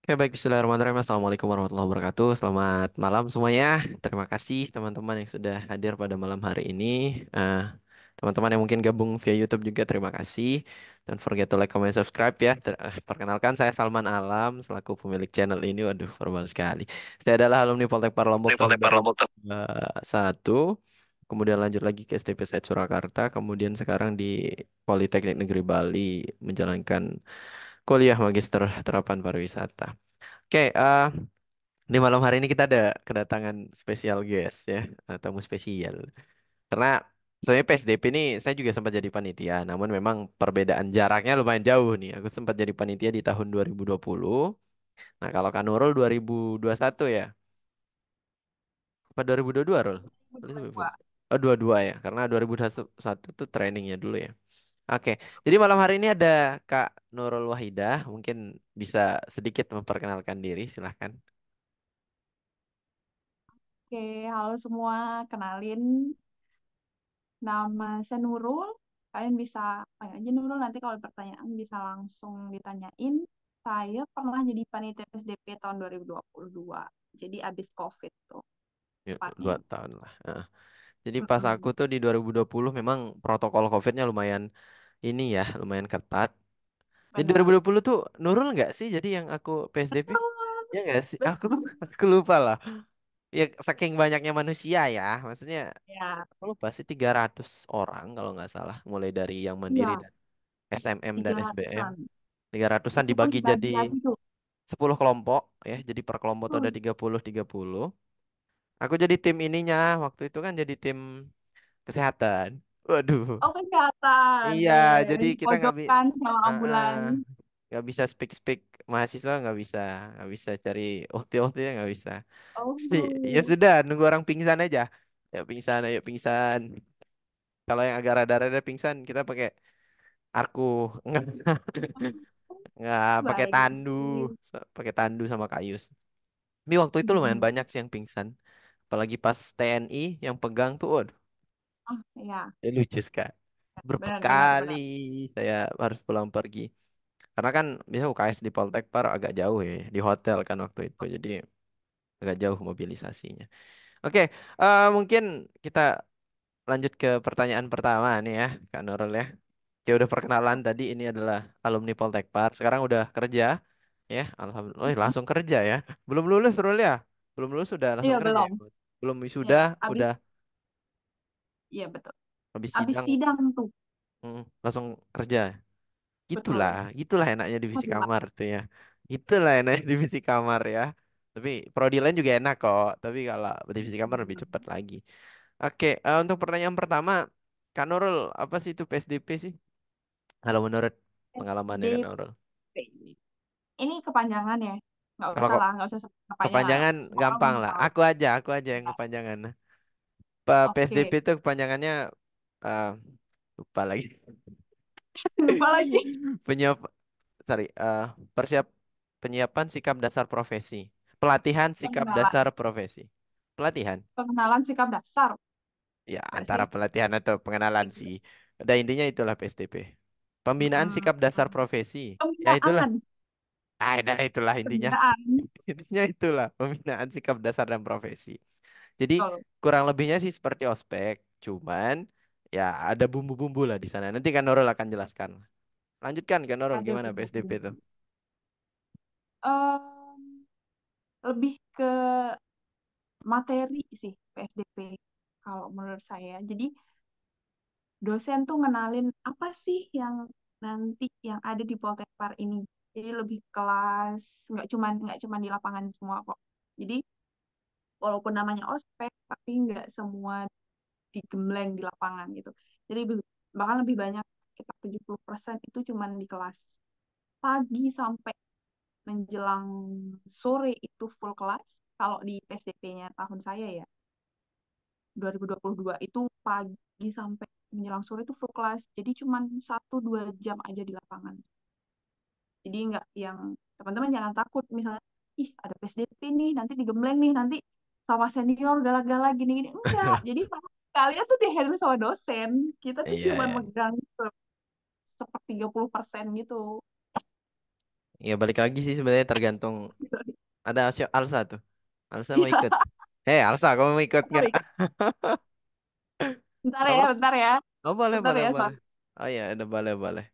Oke, baik. Bismillahirrahmanirrahim. Assalamualaikum warahmatullahi wabarakatuh. Selamat malam semuanya. Terima kasih teman-teman yang sudah hadir pada malam hari ini. Eh, Teman-teman yang mungkin gabung via YouTube juga terima kasih. Don't forget to like, comment, subscribe ya. Perkenalkan saya Salman Alam selaku pemilik channel ini. Waduh, formal sekali. Saya adalah alumni Poltekpar Lombok tahun Lempar lombok tuh. 2001. Kemudian lanjut lagi ke STP Said Surakarta. Kemudian sekarang di Politeknik Negeri Bali menjalankan kuliah Magister Terapan Pariwisata. Oke, di malam hari ini kita ada kedatangan spesial guest ya, tamu spesial. Karena saya PSDP ini saya juga sempat jadi panitia, namun memang perbedaan jaraknya lumayan jauh nih. Aku sempat jadi panitia di tahun 2020. Nah, kalau Kak Nurul 2021 ya. Apa 2022, Rul? Dua. Oh, 22 ya, karena 2021 tuh trainingnya dulu ya. Oke, jadi malam hari ini ada Kak Nurul Wahidah, mungkin bisa sedikit memperkenalkan diri, silahkan. Oke, halo semua. Kenalin, nama saya Nurul. Kalian bisa panggil aja Nurul. Nanti kalau ada pertanyaan bisa langsung ditanyain. Saya pernah jadi panitia PSDP tahun 2022. Jadi abis COVID tuh, Ya, tepatnya. 2 tahun lah. Jadi pas aku Mm-mm. tuh di 2020 memang protokol COVID-nya lumayan ini ya, lumayan ketat. Jadi Benar. 2020 tuh Nurul nggak sih? Jadi yang aku PSDP? Ya nggak sih? Aku Betul. aku lupa lah. Ya saking banyaknya manusia ya. Maksudnya Ya, aku lupa sih 300 orang kalau nggak salah. Mulai dari yang mandiri iya, dan SMM dan tiga SBM. ratusan 300-an Itu pun dibagi dibagi jadi lagi tuh. 10 kelompok ya. Jadi per kelompok tuh ada Hmm. 30-30. Aku jadi tim ininya. Waktu itu kan jadi tim kesehatan. Waduh. Oh, kesehatan. Iya, jadi kita nggak bi Pojokan sama ah, ah, ambulan. nggak bisa speak speak mahasiswa nggak bisa cari OT OT ya nggak bisa. Jadi, ya Oh, sudah nunggu orang pingsan aja. Ya pingsan, ayo pingsan. Kalau yang agak rada-rada pingsan kita pakai arku nggak nggak pakai baik. tandu, pakai tandu sama kayus. Tapi waktu itu lumayan Mm-mm. banyak sih yang pingsan. Apalagi pas TNI yang pegang tuh, waduh, Oh, ya. lucu sekali. Berapa Benar, benar, kali benar. saya harus pulang pergi. Karena kan biasa UKS di Poltekpar agak jauh ya, di hotel kan waktu itu. Jadi agak jauh mobilisasinya. Oke, mungkin kita lanjut ke pertanyaan pertama nih ya, Kak Nurul ya. Ya udah perkenalan tadi ini adalah alumni Poltekpar. Sekarang udah kerja ya, alhamdulillah. Oh, langsung kerja ya. Belum lulus Rul ya? Belum lulus sudah Iya, langsung kerja belum. ya? Belum Ya, wisuda, habis, udah iya betul. habis Habis sidang, sidang tuh. langsung kerja. Gitulah, Betul. gitulah enaknya divisi Aduh, Pak. kamar tuh ya. Itulah enaknya divisi kamar ya. Tapi prodi lain juga enak kok. Tapi kalau divisi kamar lebih cepat lagi. Oke, untuk pertanyaan pertama, Kak Nurul, apa sih itu PSDP sih? Kalau menurut pengalamannya Kak SDP. Nurul. Ini kepanjangan ya. Nggak Kalau usah kok lah, nggak usah sebut kepanjangan lah. kepanjangan Semua orang gampang udah lah. tahu. Aku aja yang Ya. kepanjangan. PSDP Oke. itu kepanjangannya eh, lupa lagi. Lupa lagi. Penyiap, sorry, persiap penyiapan sikap dasar profesi. Pelatihan sikap Pengenalan. dasar profesi. Pelatihan. Pengenalan sikap dasar. Ya, Nggak antara sih? pelatihan atau pengenalan sih. Udah intinya itulah PSDP. Pembinaan Mm-mm. sikap dasar profesi. Ya itulah. Pembinaan. Udah itulah intinya. Pembinaan. Intinya itulah pembinaan sikap dasar dan profesi. Jadi Betul. kurang lebihnya sih seperti ospek, cuman ya ada bumbu-bumbu lah di sana. Nanti kan Nurul akan jelaskan. Lanjutkan kan Nurul Ada gimana PSDP itu? bumbu-bumbu. Lebih ke materi sih PSDP kalau menurut saya. Jadi dosen tuh ngenalin apa sih yang nanti yang ada di Poltekpar ini. Jadi lebih kelas, nggak cuman di lapangan semua kok. Jadi walaupun namanya ospek, tapi nggak semua digembleng di lapangan gitu. Jadi bahkan lebih banyak kita 70% itu cuman di kelas. Pagi sampai menjelang sore itu full kelas. Kalau di PSDP-nya tahun saya ya, 2022 itu pagi sampai menjelang sore itu full kelas. Jadi cuma 1-2 jam aja di lapangan. Jadi nggak yang teman-teman jangan takut misalnya, ih ada PSDP nih, nanti digembleng nih, nanti sama senior galak-galak gini-gini. Enggak. Jadi kalian tuh dihandle sama dosen. Kita tuh Iya, cuma ya. megang seper 30% gitu. Ya balik lagi sih sebenarnya tergantung ada Alsa tuh. Alsa mau Iya, ikut. Alsa, kamu mau ikut nggak? sorry. Bentar ya, Apa? bentar ya. Oh boleh Bentar boleh ya, boleh. sorry. Oh ya udah boleh boleh.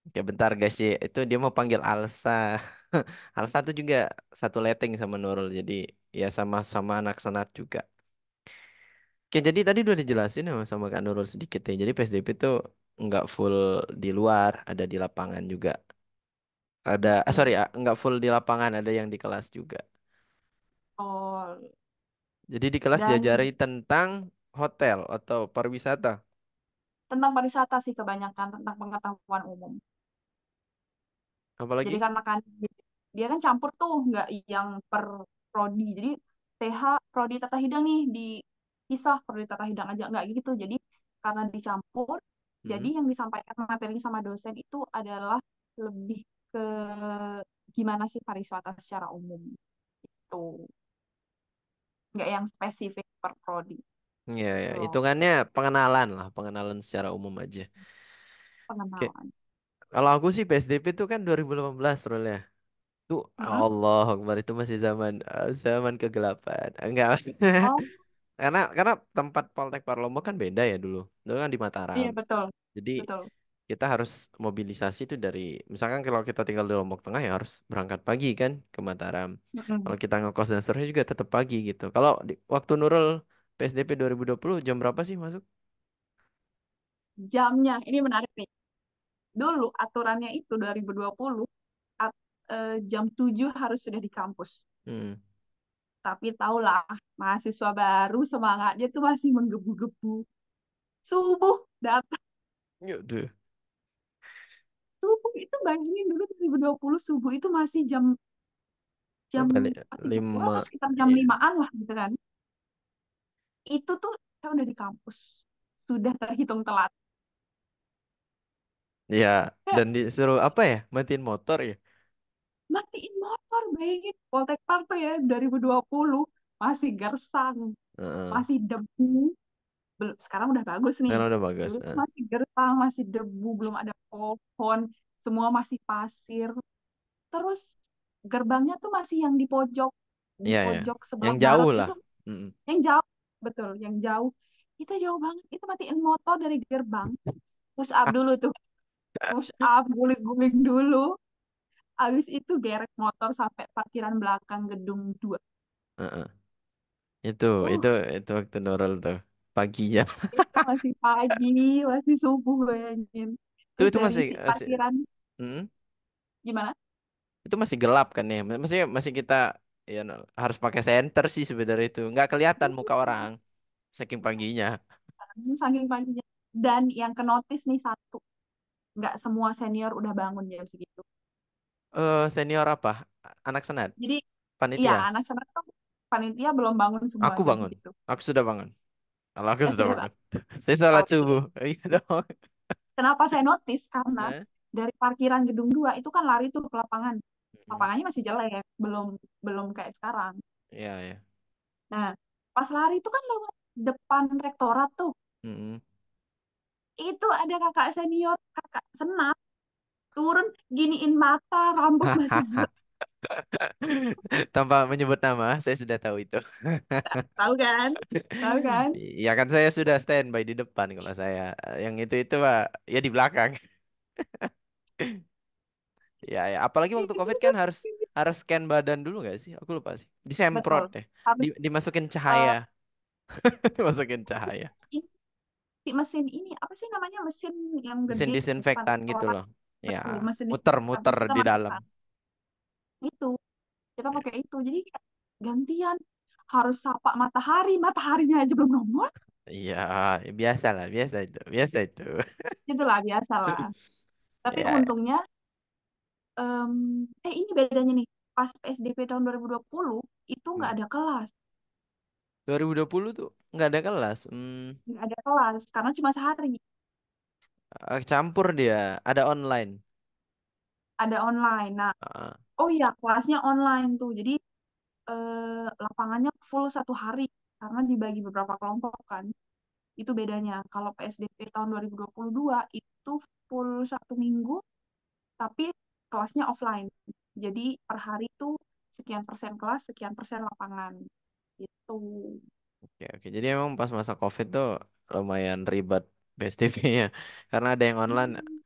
Oke bentar guys sih itu dia mau panggil Alsa. Alsa tuh juga satu letting sama Nurul jadi ya sama-sama anak senat juga. Oke jadi tadi udah dijelasin sama Kak Nurul sedikit ya. Jadi PSDP tuh nggak full di luar, ada di lapangan juga. Ada, sorry, Mm-mm. nggak full di lapangan, ada yang di kelas juga. Oh, Jadi di kelas diajari dan tentang hotel atau pariwisata. tentang pariwisata sih kebanyakan, tentang pengetahuan umum. Jadi Apalagi? karena kan dia kan campur tuh, nggak yang per prodi. Jadi TH prodi tata hidang nih dipisah prodi tata hidang aja nggak gitu. Jadi karena dicampur, jadi Hmm. yang disampaikan materi sama dosen itu adalah lebih ke gimana sih pariwisata secara umum tuh, nggak yang spesifik per prodi Ya, ya, gitu loh, hitungannya pengenalan lah, pengenalan secara umum aja. Oke, pengenalan. kalau aku sih PSDP itu kan 2018 Rul ya. Tuh, Mm-mm. Allah Akbar itu masih zaman kegelapan. Enggak, Oh karena tempat Poltek Parlomo kan beda ya dulu. Dulu kan di iya Mataram. betul Jadi betul. kita harus mobilisasi itu dari misalkan kalau kita tinggal di Lombok Tengah ya harus berangkat pagi kan ke Mataram. Mm-mm. Kalau kita ngekos dan seterusnya juga tetap pagi gitu. Kalau waktu Nurul PSDP 2020 jam berapa sih masuk? Jamnya ini menarik nih. Dulu aturannya itu 2020 jam 7 harus sudah di kampus. Hmm. Tapi tahulah, mahasiswa baru semangatnya tuh masih menggebu-gebu. Subuh datang, Yaudah. subuh itu bayangin dulu 2020 subuh itu masih jam jam Balik 3 lima. atau sekitar jam Iya. 5-an lah gitu kan. Itu tuh saya udah di kampus. Sudah terhitung telat. Ya, dan disuruh apa ya? Matiin motor ya? Matiin motor, bayangin. Poltek Park tuh ya 2020 masih gersang, Heeh. masih debu. Belum, sekarang udah bagus nih. Kan udah bagus. Dulu tuh masih gersang, masih debu, belum ada pohon, semua masih pasir. Terus gerbangnya tuh masih yang di Iya ya. pojok Yang sebelah jauh barat lah. itu, Mm-mm. yang jauh, betul, yang jauh. Itu jauh banget. Itu matiin motor dari gerbang, push up dulu tuh, push up, guling-guling dulu. Habis itu gerek motor sampai parkiran belakang gedung 2. Heeh. Itu Uh, itu itu waktu Nurul tuh paginya. itu masih pagi, masih subuh bayangin. Terus Itu dari masih si masih parkiran, mm, gimana? itu masih gelap kan ya. Masih kita ya harus pakai senter sih sebenarnya itu. Nggak kelihatan muka orang saking paginya. Saking paginya. Dan yang ke notice nih satu, nggak semua senior udah bangun jam segitu. Senior apa? Anak senat, Jadi, iya panitia. anak sana tuh panitia belum bangun semua Aku jam bangun. segitu. Aku sudah bangun. Kalau aku sudah Sudah bangun. tak? Saya sholat Oke. subuh. Iya dong. Kenapa saya notice? Karena Hah? dari parkiran gedung 2 itu kan lari tuh ke lapangan. Mm. Lapangannya masih jelek, belum belum kayak sekarang. Iya ya. Nah, pas lari itu kan lewat depan rektorat tuh. Mm-mm. Itu ada kakak senior, kakak senat, turun giniin mata, rambut masih Tanpa menyebut nama, saya sudah tahu itu. tahu kan? Tahu kan? Ya kan saya sudah standby di depan kalau saya. Yang itu Pak, ya di belakang. Ya, ya. Apalagi waktu Itu COVID kan tuh harus harus scan badan dulu nggak sih? Aku lupa sih. Disemprot betul. deh. Harus Dimasukin eh, cahaya. Dimasukin cahaya. si mesin ini apa sih namanya, mesin yang Mesin gede depan disinfektan gitu rektorat, loh. Ya, betul, mesin disinfektan muter-muter itu kita di dalam. matikan. Itu kita pakai itu, jadi kayak gantian harus sapa matahari, mataharinya aja belum nongol. Iya, biasa lah, biasa itu, biasa itu. Itulah biasa lah. Tapi Ya, untungnya em, ini bedanya nih, pas PSDP tahun 2020 itu hmm. nggak ada kelas. 2020 tuh nggak ada kelas. Nggak ada kelas karena cuma sehari. Campur dia, ada online. Ada online. Nah, Ah, oh iya, kelasnya online tuh, jadi lapangannya full 1 hari karena dibagi beberapa kelompok kan. Itu bedanya. Kalau PSDP tahun 2022 itu full 1 minggu, tapi kelasnya offline. Jadi per hari itu sekian persen kelas, sekian persen lapangan. Gitu. Oke, oke. Jadi emang pas masa COVID tuh lumayan ribet PSDB-nya. Karena ada yang online. Hmm,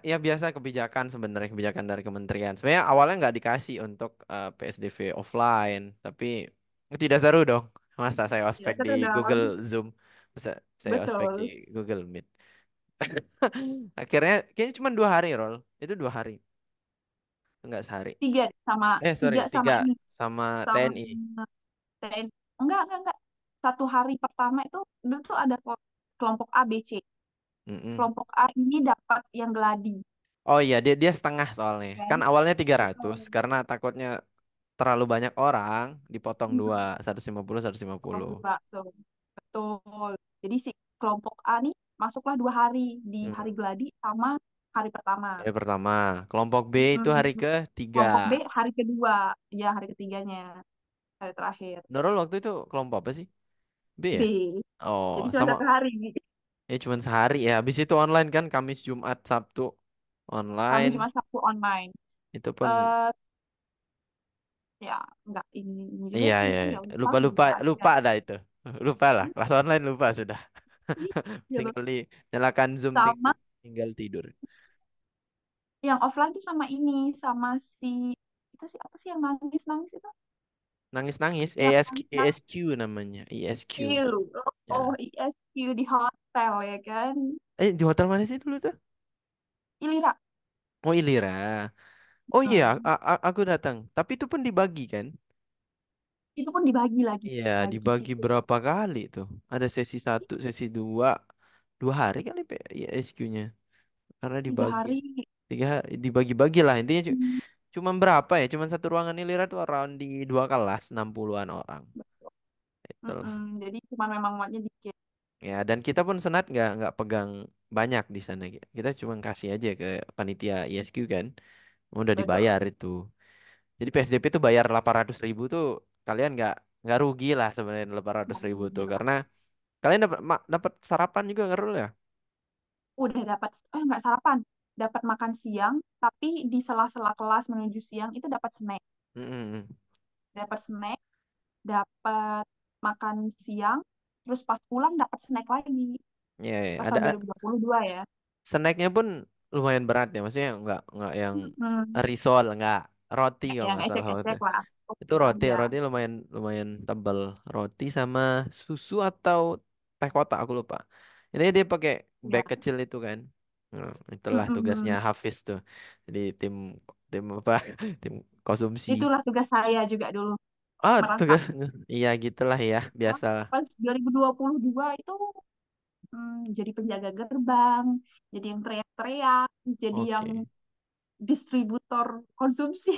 Ya biasa kebijakan sebenarnya kebijakan dari kementerian. Sebenarnya awalnya nggak dikasih untuk PSDV offline, tapi tidak seru dong. Masa saya ya ospek di seru Google dong. Zoom, masa saya ospek di Betul. Google Meet. Akhirnya kayaknya cuma 2 hari, Roll. Itu 2 hari, enggak sehari. Sorry, Tiga tiga sama ini sama sama TNI. TNI. Enggak. Satu hari pertama itu dulu tuh ada kelompok A, B, C. Mm-mm. Kelompok A ini dapat yang geladi, Oh iya, dia setengah soalnya. Kan kan? awalnya 300 Betul. karena takutnya terlalu banyak orang, dipotong dua, Hmm, 150, 150. juga tuh. Betul. Jadi si kelompok A nih masuklah 2 hari di hari Hmm. geladi sama hari pertama. Hari pertama. Kelompok B itu hari Mm-mm. ketiga. Kelompok B hari kedua, ya hari ketiganya, hari terakhir. Nurul waktu itu kelompok apa sih? B B. ya? Oh, Jadi cuma sama. 1 hari. Cuma sehari ya. Habis itu online kan, Kamis, Jumat, Sabtu Kami online. cuma Sabtu online. Itu pun eh Ya nggak ini juga iya sih, ya. ya udah Lupa lupa bisa aja. lupa ada itu. Lupa lah. Kelas online lupa sudah. Gitu. Tinggal di nyalakan Zoom, Sama tinggal tidur. yang offline tuh sama ini, sama si itu sih apa sih yang nangis nangis itu? Nangis-nangis. Yang nangis ESQ namanya. ESQ. ISQ. Oh, Ya. ISQ di hotel ya kan? Di hotel mana sih dulu tuh? Ilira. Oh, Ilira. Oh iya, Hmm. aku datang. Tapi itu pun dibagi kan? Itu pun dibagi lagi, Iya, bagi dibagi itu berapa kali tuh? Ada sesi satu, sesi dua, 2 hari kali SQ-nya. Karena tiga dibagi hari. 3 hari, dibagi-bagi lah. Intinya Hmm. cuma berapa ya? Cuma satu ruangan nilai tuh around di 2 kelas, 60-an orang. Itulah. Mm-mm. Jadi cuma memang muatnya dikit. Ya, dan kita pun senat nggak pegang banyak di sana. Kita cuma kasih aja ke panitia ISQ kan. Udah Betul. dibayar itu. Jadi PSDP tuh bayar 800.000 tuh, kalian nggak rugi lah sebenarnya 800.000 Baru tuh, gila. karena kalian dapat sarapan juga nggak Rul ya? Udah dapat, nggak sarapan, dapat makan siang, tapi di sela-sela kelas menuju siang itu Mm-mm. dapat snack, dapat makan siang, terus pas pulang dapat snack lagi. Ya, ya. Pas Ada tahun 2022 ya. snacknya pun lumayan berat ya, maksudnya nggak yang Hmm, risol, nggak roti kalau yang nggak salah waktu itu. ecek-ecek lah. Itu Oke lah roti ya. roti lumayan lumayan tebal, roti sama susu atau teh kotak aku lupa. Ini dia pakai Ya. bag kecil itu kan. Nah, itulah tugasnya Mm-mm. Hafiz tuh. Jadi tim tim apa? Tim konsumsi. Itulah tugas saya juga dulu, Oh, tugas. merasakan. Iya gitulah ya, biasa. Pas 2022 itu jadi penjaga gerbang, jadi yang teriak-teriak, jadi yang Oke. distributor konsumsi.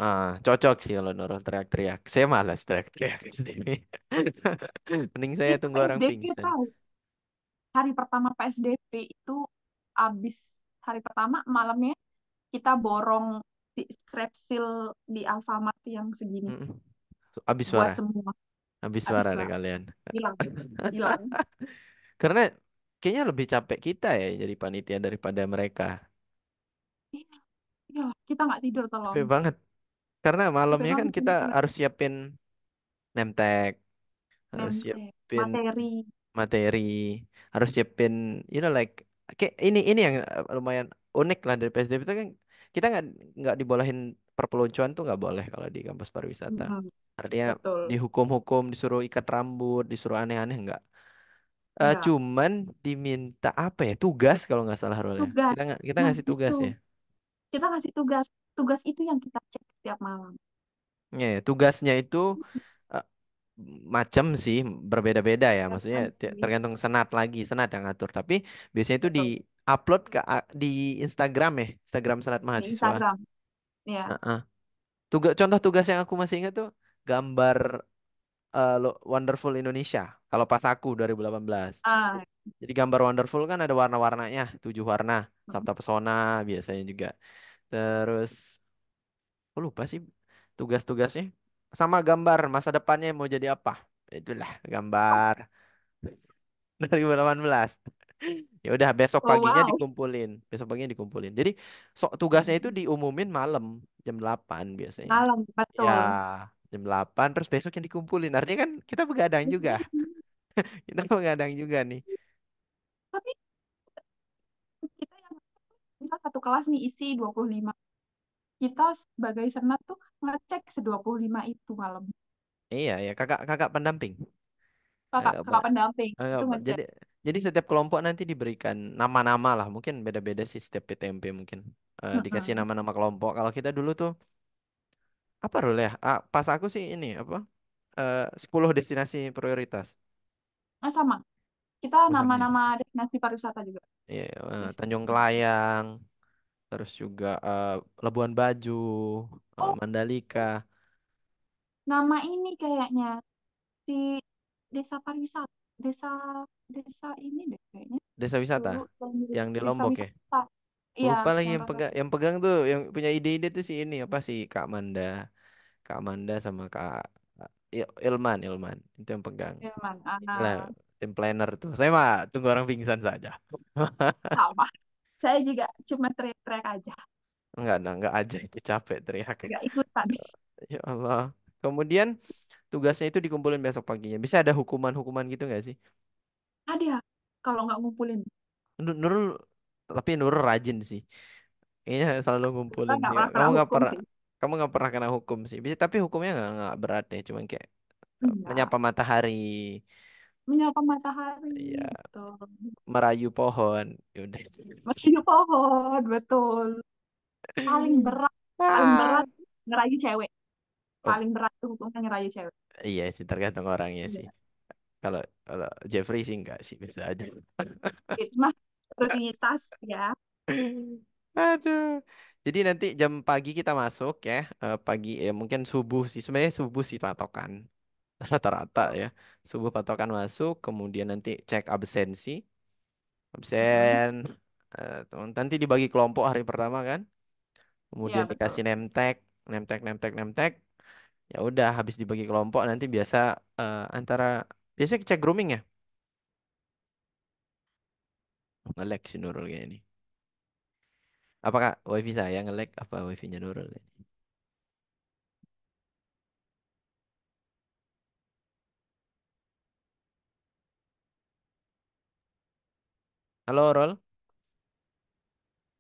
Cocok sih kalau Nurul teriak-teriak. Saya malas teriak-teriak sendiri. Mending saya Itu tunggu orang PSDP pingsan. tahu. Hari pertama PSDP itu abis hari pertama malamnya kita borong si strepsil di Alfamart yang segini Mm-mm. Habis buat suara. semua. Habis Habis suara deh suara kalian. hilang, hilang. Karena kayaknya lebih capek kita ya jadi panitia daripada mereka. Iya, iyalah, kita nggak tidur tolong. Capek banget. Karena Capek malamnya kan banget kita tidur. harus siapin nemtek, harus Nemtek, siapin materi. materi, harus siapin, like, kayak ini yang lumayan unik lah dari PSDB itu kan, kita nggak dibolehin perpeloncoan tuh nggak boleh kalau di kampus pariwisata. Mm-mm, Artinya betul. dihukum-hukum, disuruh ikat rambut, disuruh aneh-aneh nggak. Enggak. Cuman diminta apa ya, tugas kalau nggak salah role. Tugas. Kita Nah, ngasih tugas itu. ya. Kita ngasih tugas. Tugas itu yang kita cek setiap malam. Ya, tugasnya itu eh, macam sih, berbeda-beda ya. Maksudnya Macam sih. tergantung senat yang ngatur. Tapi biasanya itu di Betul. upload di Instagram ya, Instagram senat Di mahasiswa. Instagram. Ya. Heeh. Contoh tugas yang aku masih ingat tuh gambar Wonderful Indonesia. Kalau pas aku 2018. Ah, Jadi gambar Wonderful kan ada warna-warnanya, 7 warna. mm, Sabta Pesona biasanya juga. Terus aku lupa sih tugas-tugasnya. Sama gambar masa depannya mau jadi apa. Itulah gambar 2018. Ya udah besok Oh paginya wow. dikumpulin. Besok paginya dikumpulin. Jadi tugasnya itu diumumin malam jam 8 biasanya. Malam, Ya, betul. jam 8 terus besoknya dikumpulin. Artinya kan kita begadang juga. Kita begadang juga nih. Tapi kita yang misal satu kelas nih isi 25, kita sebagai senat tuh ngecek se 25 itu malam. Iya, ya kakak kakak pendamping. Kakak, Kakak kakak pendamping kakak itu pen- ngecek. jadi setiap kelompok nanti diberikan nama-nama lah. Mungkin beda-beda sih setiap PTMP mungkin. Dikasih Mm-mm. nama-nama kelompok. Kalau kita dulu tuh apa rule ya? Pas aku sih ini apa? 10 destinasi prioritas. Nah, sama. Kita Oh, sama ya. nama-nama destinasi pariwisata juga. Iya, Tanjung Destinasi. Kelayang, terus juga Labuan Bajo, Oh, Mandalika, nama ini kayaknya si desa pariwisata. Desa desa ini deh kayaknya. desa wisata Dulu yang mirip yang di desa Lombok ya. wisata. Iya, Lupa lagi yang yang rasa. pegang tuh, yang punya ide-ide tuh si ini apa sih Kak Manda sama Kak Ilman itu yang pegang. Firman. Lah, tim planner tuh. Saya mah tunggu orang pingsan saja. Sama. Saya juga cuma teriak-teriak aja. Enggak aja itu capek teriak. Nggak ikutan. Ya Allah. Kemudian tugasnya itu dikumpulin besok paginya. Bisa ada hukuman-hukuman gitu nggak sih? Ada kalau nggak ngumpulin. Nurul, tapi Nurul rajin sih. Kayaknya selalu Kita ngumpulin nggak sih. pernah kena hukum sih. Kamu nggak pernah kena hukum sih. Bisa, tapi hukumnya nggak berat deh. Cuman kayak Enggak. menyapa matahari, Menyapa matahari. ya Betul. merayu pohon. Ya udah. Merayu pohon. Betul. Paling berat. Paling berat Ah. ngerayu cewek. Oh, Paling berat tuh hukumnya ngerayu cewek. iya sih tergantung orangnya sih. Iya. Kalau kalau Jeffrey sih enggak sih biasa aja. Itu mah rutinitas ya. Aduh. Jadi nanti jam pagi kita masuk ya. Pagi ya mungkin subuh sih. Sebenarnya subuh sih patokan. Rata-rata Betul. ya. Subuh patokan masuk. Kemudian nanti cek absensi. Mm-mm. Absen. Nanti dibagi kelompok hari pertama kan. Iya Kemudian betul. dikasih name tag. Name tag, name tag, name tag. Ya udah habis dibagi kelompok nanti biasa antara. Biasanya cek grooming ya. Nge-lag si Nurul kayak ini. Apakah wifi saya nge-lag apa wifi-nya Nurul ini? Halo Rol.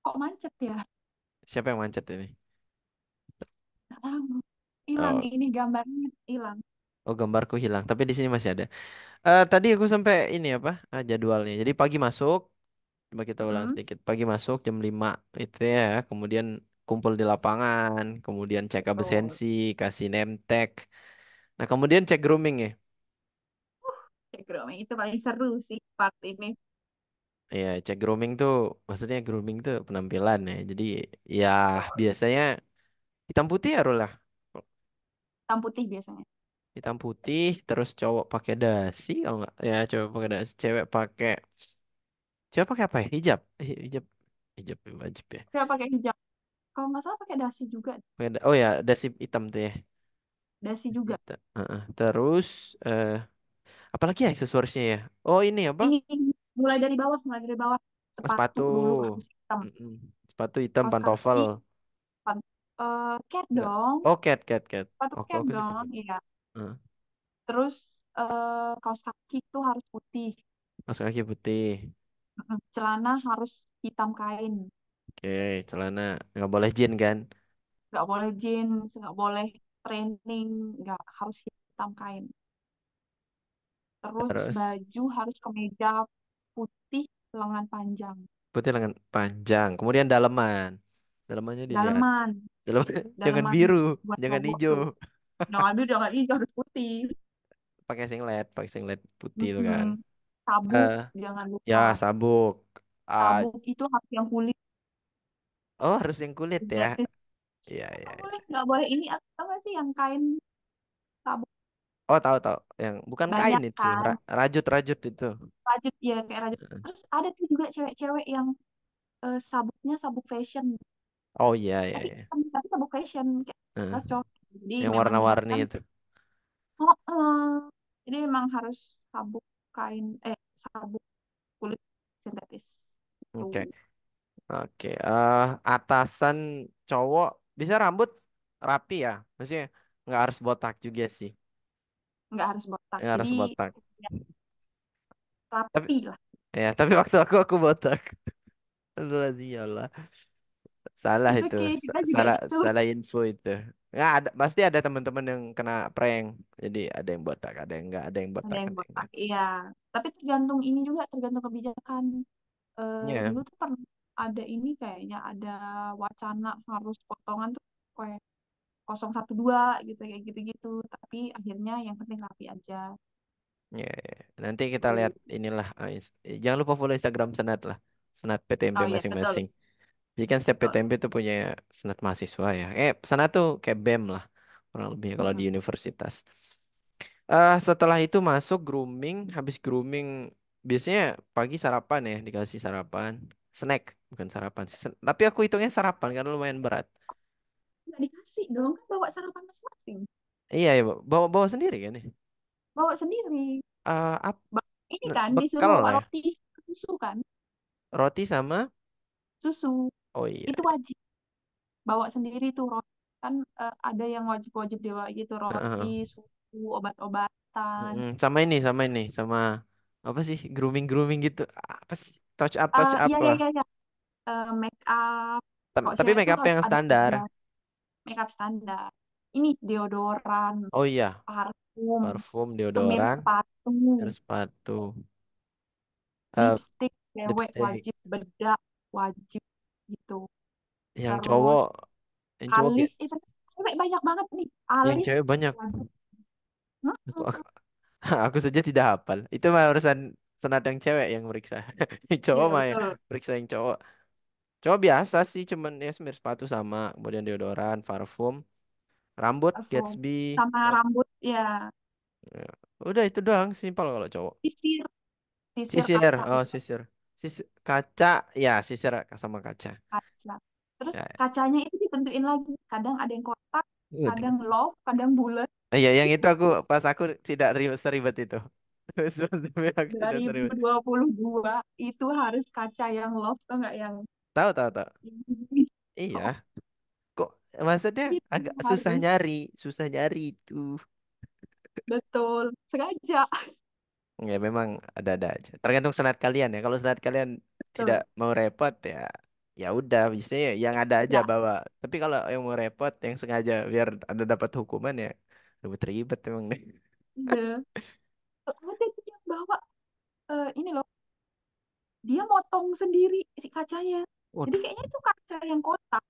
Kok macet ya? Siapa yang macet ini? Nggak tahu. Hilang Oh, ini gambarnya hilang. oh gambarku hilang. Tapi di sini masih ada. Tadi aku sampai ini apa? Jadwalnya. Jadi pagi masuk. Coba kita ulang Mm-mm. sedikit. Pagi masuk jam 5 itu ya. Kemudian kumpul di lapangan. Kemudian cek Betul. absensi. Kasih name tag. Nah kemudian cek grooming ya. Cek grooming itu paling seru sih part ini. Iya, cek grooming tuh. Maksudnya grooming tuh penampilan ya. Jadi ya biasanya hitam putih ya Rul lah. Hitam putih biasanya. Hitam putih. Terus cowok pakai dasi. Kalau nggak ya cowok pakai dasi. Cewek pakai apa ya? Hijab. Hijab. Hijab wajib ya. Saya pakai hijab. Kalau nggak salah pakai dasi juga. Oh ya, dasi hitam tuh ya. Dasi juga. Hitam. Terus apalagi ya aksesorisnya ya? Oh ini apa? Ini mulai dari bawah, mulai dari bawah. Oh, Sepatu sepatu. dulu harus hitam. Mm-mm. Sepatu hitam, Kaos pantofel. kaki, cat Enggak. dong. Oh, cat. Sepatu Waktu cat aku sih dong, pakai. iya. Heeh. Terus kaos kaki itu harus putih. Masuk kaki putih. Mm-mm. Celana harus hitam kain. Oke, celana nggak boleh jean kan? Nggak boleh jeans, nggak boleh training, nggak harus hitam kain. Terus Terus baju harus kemeja putih lengan panjang. putih lengan panjang. Kemudian daleman. Dalemannya dilihat. Daleman, Daleman jangan daleman biru, buat jangan cowok hijau. tuh. Jangan biru, jangan hijau, harus putih. Pakai singlet putih itu kan. Mm-mm. Sabuk, Eh, jangan ya lupa. sabuk. Ah, Sabuk itu harus yang kulit. oh harus yang kulit ya. Gratis. Iya, iya. Nggak boleh, nggak boleh ini atau nggak sih yang kain sabuk Oh, tahu. Yang bukan kain banyak itu, kan. rajut-rajut itu. Rajut ya kayak rajut. Terus ada tuh juga cewek-cewek yang sabuknya sabuk fashion. Oh iya, iya, Tapi iya. tapi sabuk fashion kayak Heeh. cocok. Jadi Yang memang warna-warni diharuskan. itu. Oh, jadi memang harus sabuk kain sabuk kulit sintetis. Oke. Itu Oke. Atasan cowok bisa rambut rapi ya. Maksudnya nggak harus botak juga sih. nggak harus botak. Nggak harus Jadi botak. ya, Tapi rapi lah. ya, tapi waktu aku botak. Astagfirullahaladzim, ya Allah. Salah Itu itu. oke, kita juga Salah gitu. salah info itu. Nggak ada, pasti ada teman-teman yang kena prank. Jadi ada yang botak, ada yang nggak, ada yang Ada botak, yang ada yang botak, nggak. iya. Tapi tergantung ini juga, tergantung kebijakan. Ya, Dulu tuh pernah ada ini kayaknya, ada wacana harus potongan tuh kayak 012 gitu, kayak gitu-gitu. Tapi akhirnya yang penting rapi aja. ya, ya. Nanti kita Tuh. lihat inilah. Jangan lupa follow Instagram Senat lah. Senat PTMP Oh iya, betul. masing-masing. Jadi kan setiap Betul. PTMP itu punya senat mahasiswa ya. Senat tuh kayak BEM lah. Kurang lebih kalau di Mm-mm. universitas. Setelah itu masuk grooming. Habis grooming biasanya pagi sarapan ya. Dikasih sarapan. Snack. Bukan sarapan sih. Tapi aku hitungnya sarapan karena lumayan berat. Nggak dikasih dong, kan bawa sarapan masing-masing. Iya ya, bawa bawa sendiri kan nih. Bawa sendiri. Eh ap, Ini kan disuruh bekal bawa lah ya. roti susu kan. Roti sama. Susu. Oh iya. Itu wajib. Bawa sendiri tuh roti. Kan ada yang wajib-wajib dibawa gitu. Roti, Heeh. susu, obat-obatan. Sama ini, sama ini, sama apa sih, grooming grooming gitu. Apa sih, touch up Iya, iya, lah. iya, iya. Make up. Kalau Tapi cewek make tuh up harus yang ada standar. 3 make up standar. Ini deodoran, Oh iya, parfum, parfum, semir deodoran, sepatu, terus sepatu, eh lipstick, cewek lipstick. wajib, bedak wajib gitu. Yang Terus cowok, yang cowok alis itu cewek banyak banget nih. yang Alis cewek banyak. wajib. Aku, Mm-mm. aku saja tidak hafal. Itu mah urusan senat yang cewek yang meriksa. Yang cowok Iya mah ya, betul. periksa yang cowok. Cowok biasa sih, cuman ya semir sepatu sama, kemudian deodoran, parfum, rambut, Parfum Gatsby. sama eh, rambut ya, ya. Udah itu doang, simpel kalau cowok. sisir, sisir Sisir, kaca oh itu sisir. Sisir kaca, ya sisir sama kaca. kaca. Terus Ya, ya. kacanya itu ditentuin lagi. Kadang ada yang kotak, Waduh. kadang love, kadang bulat. Iya, yang itu aku pas aku tidak seribet itu. Terus demi aku dua tidak ribu seribet. dua puluh dua itu harus kaca yang love tuh nggak yang Tahu, tahu, tahu. ini. Iya. Oh, Kok maksudnya itu agak harus susah nyari itu. betul sengaja. Ya memang ada-ada aja. Tergantung senat kalian ya. Kalau senat kalian tidak Betul. mau repot ya, ya udah biasanya yang ada aja Enggak. bawa. Tapi kalau yang mau repot, yang sengaja biar ada dapat hukuman ya, ribet-ribet emang nih. Iya. Ada tuh yang bawa ini loh, dia motong sendiri si kacanya. Jadi Waduh. kayaknya itu kaca yang kotak,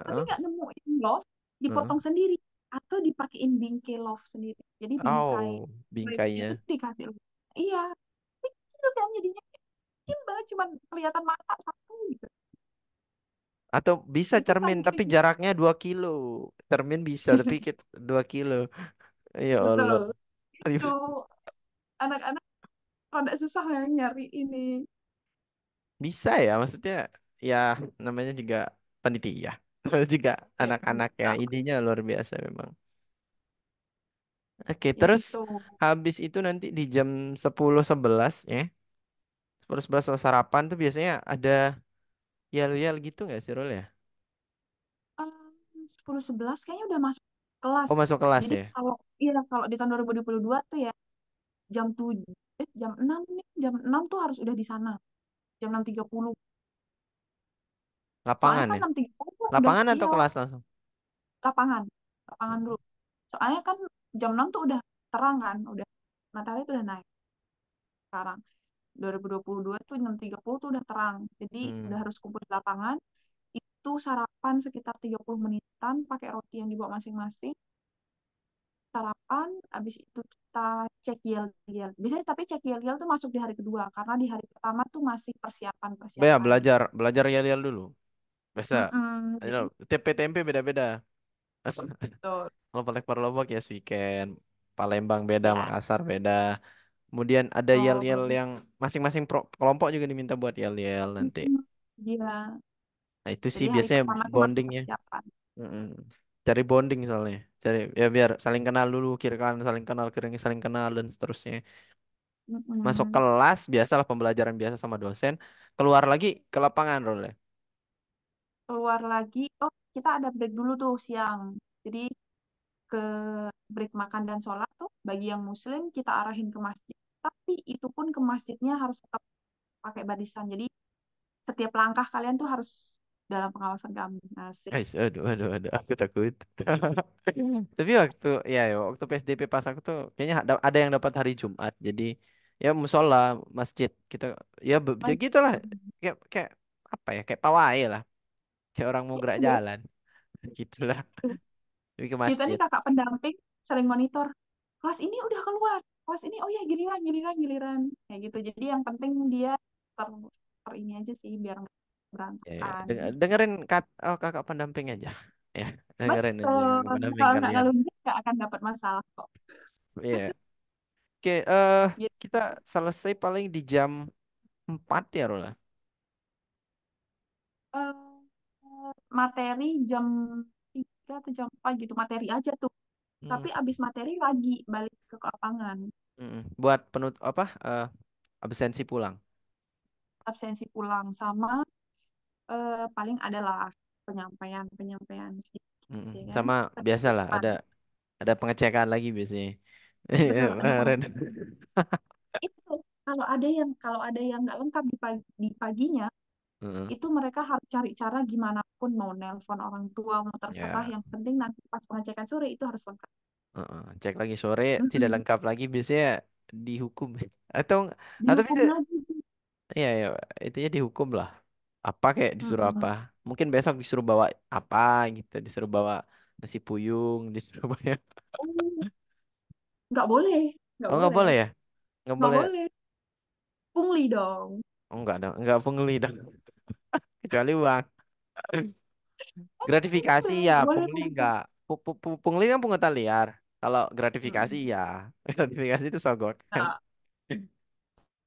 tapi Heeh, nggak nemuin love, heeh. dipotong sendiri atau dipakein bingkai love sendiri. Jadi bingkai Oh, baiknya itu bingkainya. dikasih love. Iya, tapi kecil kan jadinya, kecil banget, cuman kelihatan mata satu gitu. Atau bisa Itu cermin pakai tapi jaraknya 2 kilo. Cermin bisa tapi 2 kilo. Ya Allah. betul. Itu anak-anak rada susah yang nyari ini. Bisa ya, maksudnya ya namanya juga panitia. Juga Ya, anak-anak ya, enggak. idenya luar biasa memang. Oke, Ya terus itu. habis itu nanti di jam 10 11 ya. 10 11 setelah sarapan tuh biasanya ada yel-yel gitu nggak sih, Rul ya? 10-11 kayaknya udah masuk kelas. Oh, masuk kelas Jadi ya? kalau iya kalau di tahun 2022 tuh ya jam 7 jam 6 nih, jam 6 tuh harus udah di sana. Jam 6.30. Soalnya Lapangan kan ya? 6.30 tuh udah Lapangan atau iya kelas langsung? lapangan. Lapangan dulu. Soalnya kan jam 6 tuh udah terang kan, udah matahari tuh udah naik sekarang. 2022 tuh 6.30 tuh udah terang. Jadi udah Hmm. harus kumpul di lapangan. Itu sarapan sekitar 30 menitan pakai roti yang dibawa masing-masing. Sarapan, habis itu kita cek yel-yel. Biasanya tapi cek yel-yel tuh masuk di hari kedua, karena di hari pertama tuh masih Ya, persiapan-persiapan gitu. belajar belajar yel-yel dulu. Biasa. Jadi, TP-TMP beda-beda. betul. Kalau Palembang Lombok ya weekend. Palembang beda, Ya, Makassar beda. Kemudian ada yel-yel betul. yang masing-masing kelompok juga diminta buat yel-yel nanti. Mm-mm. Dia. Nah, itu sih Jadi hari biasanya pertama tuh masih bondingnya. persiapan. Mm-mm. Cari bonding soalnya. Cari ya biar saling kenal dulu, kiri kanan saling kenal, kiri saling kenal dan seterusnya. Masuk Mm-mm. kelas, biasalah pembelajaran biasa sama dosen, keluar lagi ke lapangan Rol ya. Keluar lagi, oh kita ada break dulu tuh siang. Jadi ke break makan dan sholat tuh bagi yang muslim kita arahin ke masjid. Tapi itu pun ke masjidnya harus tetap pakai barisan. Jadi setiap langkah kalian tuh harus dalam pengawasan kami. Asik. Guys, aduh, aduh, aduh, aku takut. Tapi waktu, ya, waktu PSDP pas aku tuh, kayaknya ada yang dapat hari Jumat. Jadi, ya musola, masjid, kita, ya, ya Baik. gitulah. Kayak apa ya, kayak pawai lah. Kayak orang mau gerak Iya. jalan. Gitulah. Tapi ke Kita nih masjid. kakak pendamping sering monitor. Kelas ini udah keluar. Kelas ini oh ya giliran, giliran, giliran. Kayak gitu. Jadi yang penting dia ter, ini aja sih biar nggak Ya, ya. berantakan. Dengerin oh, kakak pendamping aja. Ya, dengerin aja Betul. kakak pendamping Kalau nggak kalian. ngelunjak nggak akan dapat masalah kok. Iya. Oke, Gitu. kita selesai paling di jam 4 ya, Rola. Materi jam 3 atau jam 4 gitu. Materi aja tuh. Hmm. Tapi abis materi lagi balik ke lapangan. Buat apa? Absensi pulang. Absensi pulang sama paling adalah penyampaian sedikit ya kan. Sama biasalah Penutupan. ada pengecekan lagi biasanya. Iya, Betul. kemarin. Itu kalau ada yang nggak lengkap di paginya, Heeh. itu mereka harus cari cara gimana pun mau nelpon orang tua mau terserah. Ya, Yang penting nanti pas pengecekan sore itu harus lengkap. heeh. Cek lagi sore tidak Mm-mm. lengkap lagi biasanya dihukum atau atau Dihukum bisa lagi. iya ya itu ya dihukum lah. Apa kayak disuruh apa? Mm-mm. Mungkin besok disuruh bawa apa gitu, disuruh bawa nasi puyung, disuruh bawa. Oh, nggak boleh, nggak Oh, nggak boleh, boleh ya? Nggak nggak boleh. boleh. Pungli dong. Oh, enggak dong, enggak pungli dong. Kecuali uang. Gratifikasi ya, Nggak boleh pungli pungli. enggak. Pungli kan pungutan liar. Kalau gratifikasi Mm-mm. ya, gratifikasi itu sogok. Nah,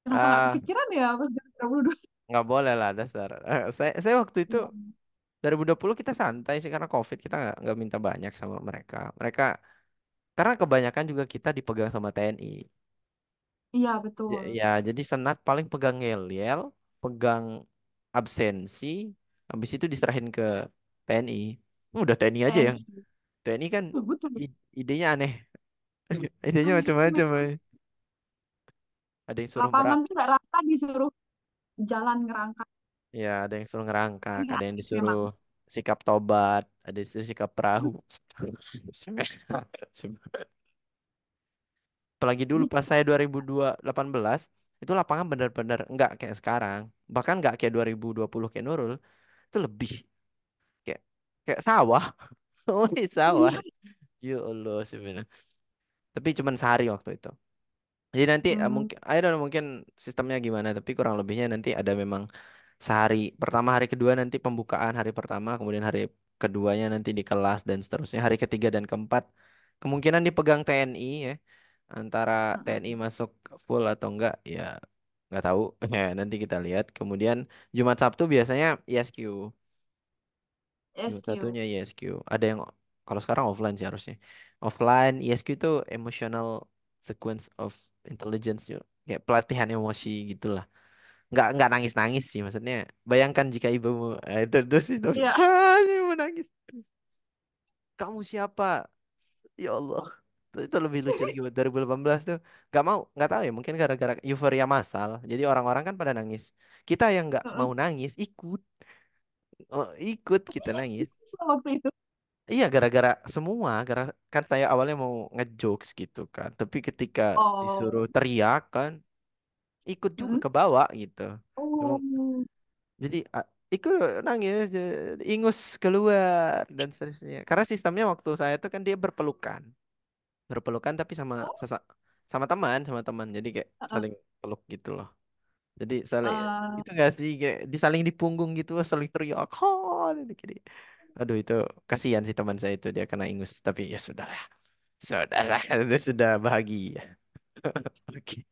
kenapa nggak Ah, kepikiran ya pas gara-gara dulu. nggak boleh lah dasar. Saya waktu itu Iya. 2020 kita santai sih karena COVID kita nggak minta banyak sama mereka. Mereka karena kebanyakan juga kita dipegang sama TNI. Iya, Ya, betul. ya, jadi senat paling pegang ngeyel, pegang absensi, habis itu diserahin ke TNI. Udah TNI aja yang TNI. TNI kan Betul. idenya aneh, idenya Aneh macam-macam. banget. Ada yang suruh Lapangan tuh nggak rata disuruh jalan ngerangkak. ya ada yang suruh ngerangkak, Iya, ada yang disuruh memang. sikap tobat, ada yang disuruh sikap perahu. Apalagi dulu pas Gitu. saya 2018 itu lapangan benar-benar nggak kayak sekarang. Bahkan nggak kayak 2020 kayak Nurul. Itu lebih kayak kayak sawah. Oh, ini sawah. Iya. Ya Allah sebenarnya. Tapi cuman sehari waktu itu. Jadi nanti Hmm, mungkin I don't know, mungkin sistemnya gimana, tapi kurang lebihnya nanti ada memang sehari pertama, hari kedua nanti pembukaan hari pertama, kemudian hari keduanya nanti di kelas dan seterusnya. Hari ketiga dan keempat kemungkinan dipegang TNI ya. Antara TNI mm-mm. masuk full atau enggak ya nggak tahu. Ya nanti kita lihat. Kemudian Jumat Sabtu biasanya ISQ. Jumat SQ. satunya ISQ. Ada yang kalau sekarang offline sih harusnya. Offline ISQ itu emotional sequence of intelligence yuk. Kayak pelatihan emosi gitulah. Nggak nangis-nangis sih maksudnya. Bayangkan jika ibumu itu Iya. dia mau nangis. Kamu siapa? Ya Allah. Itu lebih lucu lagi buat 2018 tuh. Nggak tahu ya, mungkin gara-gara euforia massal. Jadi orang-orang kan pada nangis. Kita yang nggak mau nangis ikut. Oh, ikut kita nangis. Waktu itu. Iya, gara-gara semua, kan saya awalnya mau ngejokes gitu kan, tapi ketika disuruh Oh. teriak kan, ikut juga Mm. ke bawah gitu. Oh. Jadi ikut nangis, ingus keluar dan seterusnya. Karena sistemnya waktu saya tuh kan dia berpelukan tapi Oh. sama teman. Jadi kayak Uh-uh. saling peluk gitu loh. Jadi saling Uh, itu gak sih kayak disaling di punggung gitu, saling teriak. Oh, gini. Aduh itu kasihan sih teman saya itu dia kena ingus. Tapi ya sudahlah, sudah bahagia. Oke.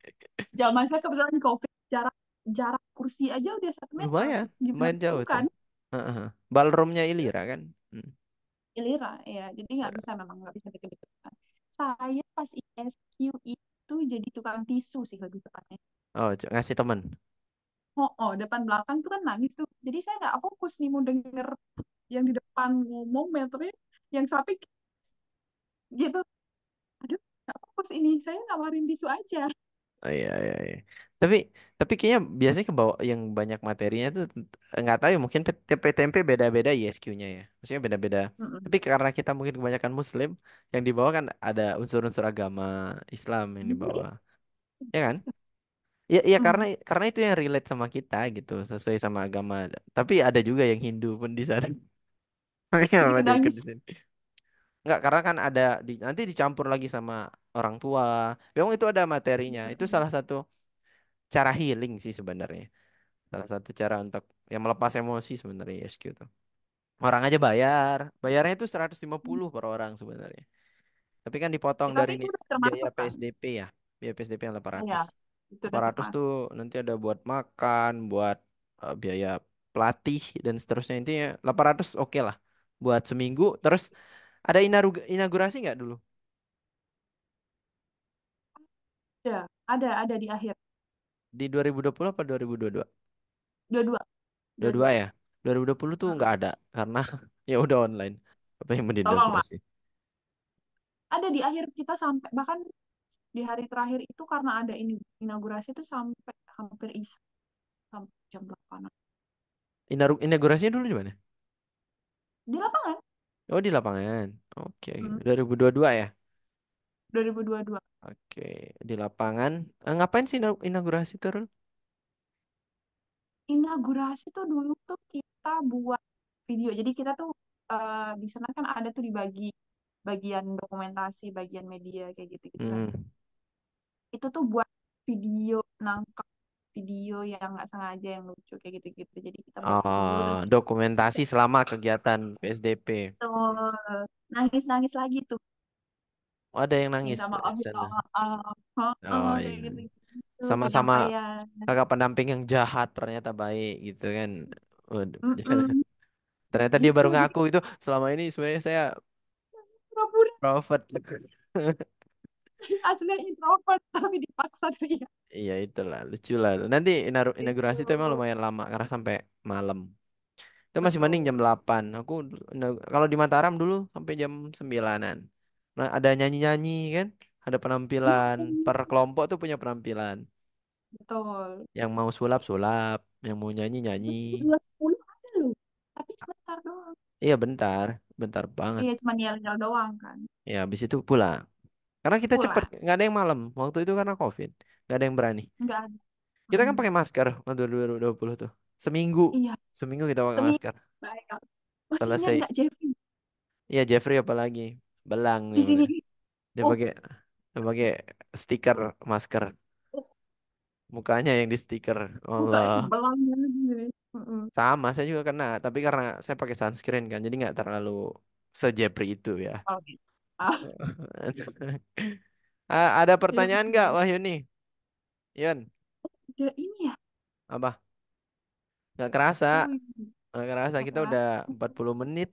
Zaman saya kebetulan COVID, jarak jarak kursi aja udah 1 meter. Lumayan, Gimana lumayan jauh tuh. bukan? Heeh. Ballroomnya Ilira kan. Hmm. Ilira, ya. Jadi nggak bisa memang nggak bisa deket-deketan. Saya pas ISQ itu jadi tukang tisu sih lebih tepatnya. Oh, ngasih temen. Oh, oh, depan belakang tuh kan nangis tuh. Jadi saya nggak fokus nih mau denger yang di depan ngomong meternya, yang sapi gitu. Aduh, nggak fokus ini. Saya nawarin tisu aja. Oh, iya, iya, iya. Tapi tapi kayaknya biasanya ke bawah yang banyak materinya tuh nggak tahu ya, mungkin TP-TMP beda-beda ISQ-nya ya. Maksudnya beda-beda. Mm-mm. Tapi karena kita mungkin kebanyakan Muslim, yang di bawah kan ada unsur-unsur agama Islam yang di bawah. Ya kan? Iya, iya, Mm. karena itu yang relate sama kita gitu, sesuai sama agama. Tapi ada juga yang Hindu pun di sana. Jadi Kenapa dia ikut di kedangis. sini? Enggak, karena kan ada nanti dicampur lagi sama orang tua. Memang itu ada materinya. Itu salah satu cara healing sih sebenarnya. Salah satu cara untuk yang melepas emosi sebenarnya SQ tuh. Orang aja bayar. Bayarnya itu 150 per orang sebenarnya. Tapi kan dipotong Ya, dari tapi itu udah biaya termasuk kan? PSDP ya. Biaya PSDP yang Oh 800. ya, itu udah 800 tuh termasuk. nanti ada buat makan, buat biaya pelatih dan seterusnya. Intinya 800 oke lah buat seminggu. Terus ada inaugurasi nggak dulu? Ada di akhir. Di 2020 apa 2022? Dua-dua, 22 dua-dua. ya? 2020 tuh Mm-mm. nggak ada karena ya udah online. Apa yang mau Tolonglah. diinaugurasi? Ada di akhir kita sampai bahkan di hari terakhir itu karena ada ini inaugurasi itu sampai hampir sampai jam 8 Inaugurasinya dulu di mana? di lapangan. Oh, di lapangan. Oke, Mm, 2022 ya? 2022. Oke, di lapangan. Ngapain sih inaugurasi terus? Inaugurasi tuh dulu tuh kita buat video. Jadi kita tuh di sana kan ada tuh dibagi bagian dokumentasi, bagian media kayak gitu-gitu kan. Hmm. Itu tuh buat video nangkap video yang nggak sengaja yang lucu kayak gitu-gitu. Jadi kita buat video Oh, terus dokumentasi selama kegiatan PSDP. tuh nangis-nangis lagi tuh. Oh, ada yang nangis Minta tuh di maaf, minta sana. maaf, Oh, kayak iya. gitu-gitu Sama-sama penyampaian. kakak pendamping yang jahat ternyata baik gitu kan. Waduh. Mm-mm. Ternyata dia Gitu baru jadi ngaku itu selama ini sebenarnya saya pura-pura prophet. aslinya introvert tapi dipaksa teriak Iya itulah lucu lah. Nanti inaugurasi itu itu emang lumayan lama karena sampai malam. Itu masih mending jam betul. 8. Aku kalau di Mataram dulu sampai jam 9-an. Nah, ada nyanyi-nyanyi kan? Ada penampilan. Per Mm-mm. kelompok tuh punya penampilan. Betul. Yang mau sulap sulap, yang mau nyanyi nyanyi. 20 ada loh tapi sebentar doang. Iya bentar, bentar banget. Iya cuma yel-yel doang kan. Ya habis itu pulang. Karena kita cepet, Pulang nggak ada yang malam. Waktu itu karena COVID, nggak ada yang berani. nggak ada. Kita kan Mm. pakai masker waktu 2020 tuh. Seminggu, Iya seminggu kita pakai semi masker. baik. Masih ingat Selesai. nggak Jeffrey Iya Jeffrey apalagi belang di dia. sini. Dia Oh, pakai dia pakai stiker masker. Mukanya yang di stiker. buka Allah. itu belangnya lagi. Mm-mm. Sama, saya juga kena. Tapi karena saya pakai sunscreen kan, jadi nggak terlalu sejepri itu ya. Oh, gitu. Ah, Ada jadi pertanyaan nggak, Wahyuni? Yun, udah ini ya. apa? Nggak kerasa. Oh, Nggak kerasa nggak kita udah kerasa. 40 menit.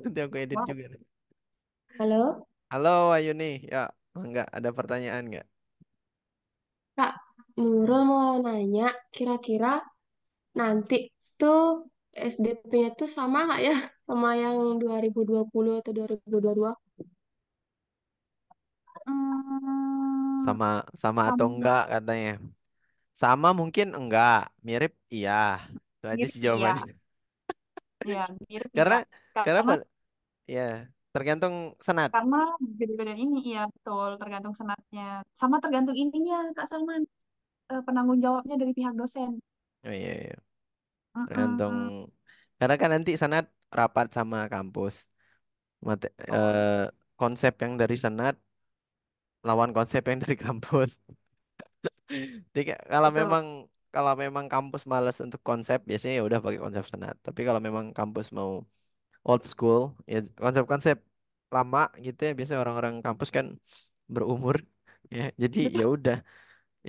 Nanti aku edit Wow. juga. Halo, Halo Wahyuni, ya nggak ada pertanyaan nggak? Kak. Nurul mau nanya, kira-kira nanti tuh SDP-nya tuh sama nggak ya sama yang 2020 atau 2022? Hmm, Sama sama atau sama enggak katanya? Sama mungkin enggak, mirip iya. Itu aja mirip sih iya. jawabannya. Ya, mirip Karena iya. karena Karena ya tergantung senat. karena beda-beda ini iya betul tergantung senatnya. Sama tergantung ininya Kak Salman. Penanggung jawabnya dari pihak dosen. Oh iya, iya. Tergantung Mm-mm. karena kan nanti senat rapat sama kampus. Betul. Konsep yang dari senat lawan konsep yang dari kampus. Jadi Betul. kalau memang kampus malas untuk konsep biasanya ya udah pakai konsep senat. Tapi kalau memang kampus mau old school ya konsep-konsep lama gitu ya biasanya orang-orang kampus kan berumur ya. Jadi ya Betul. udah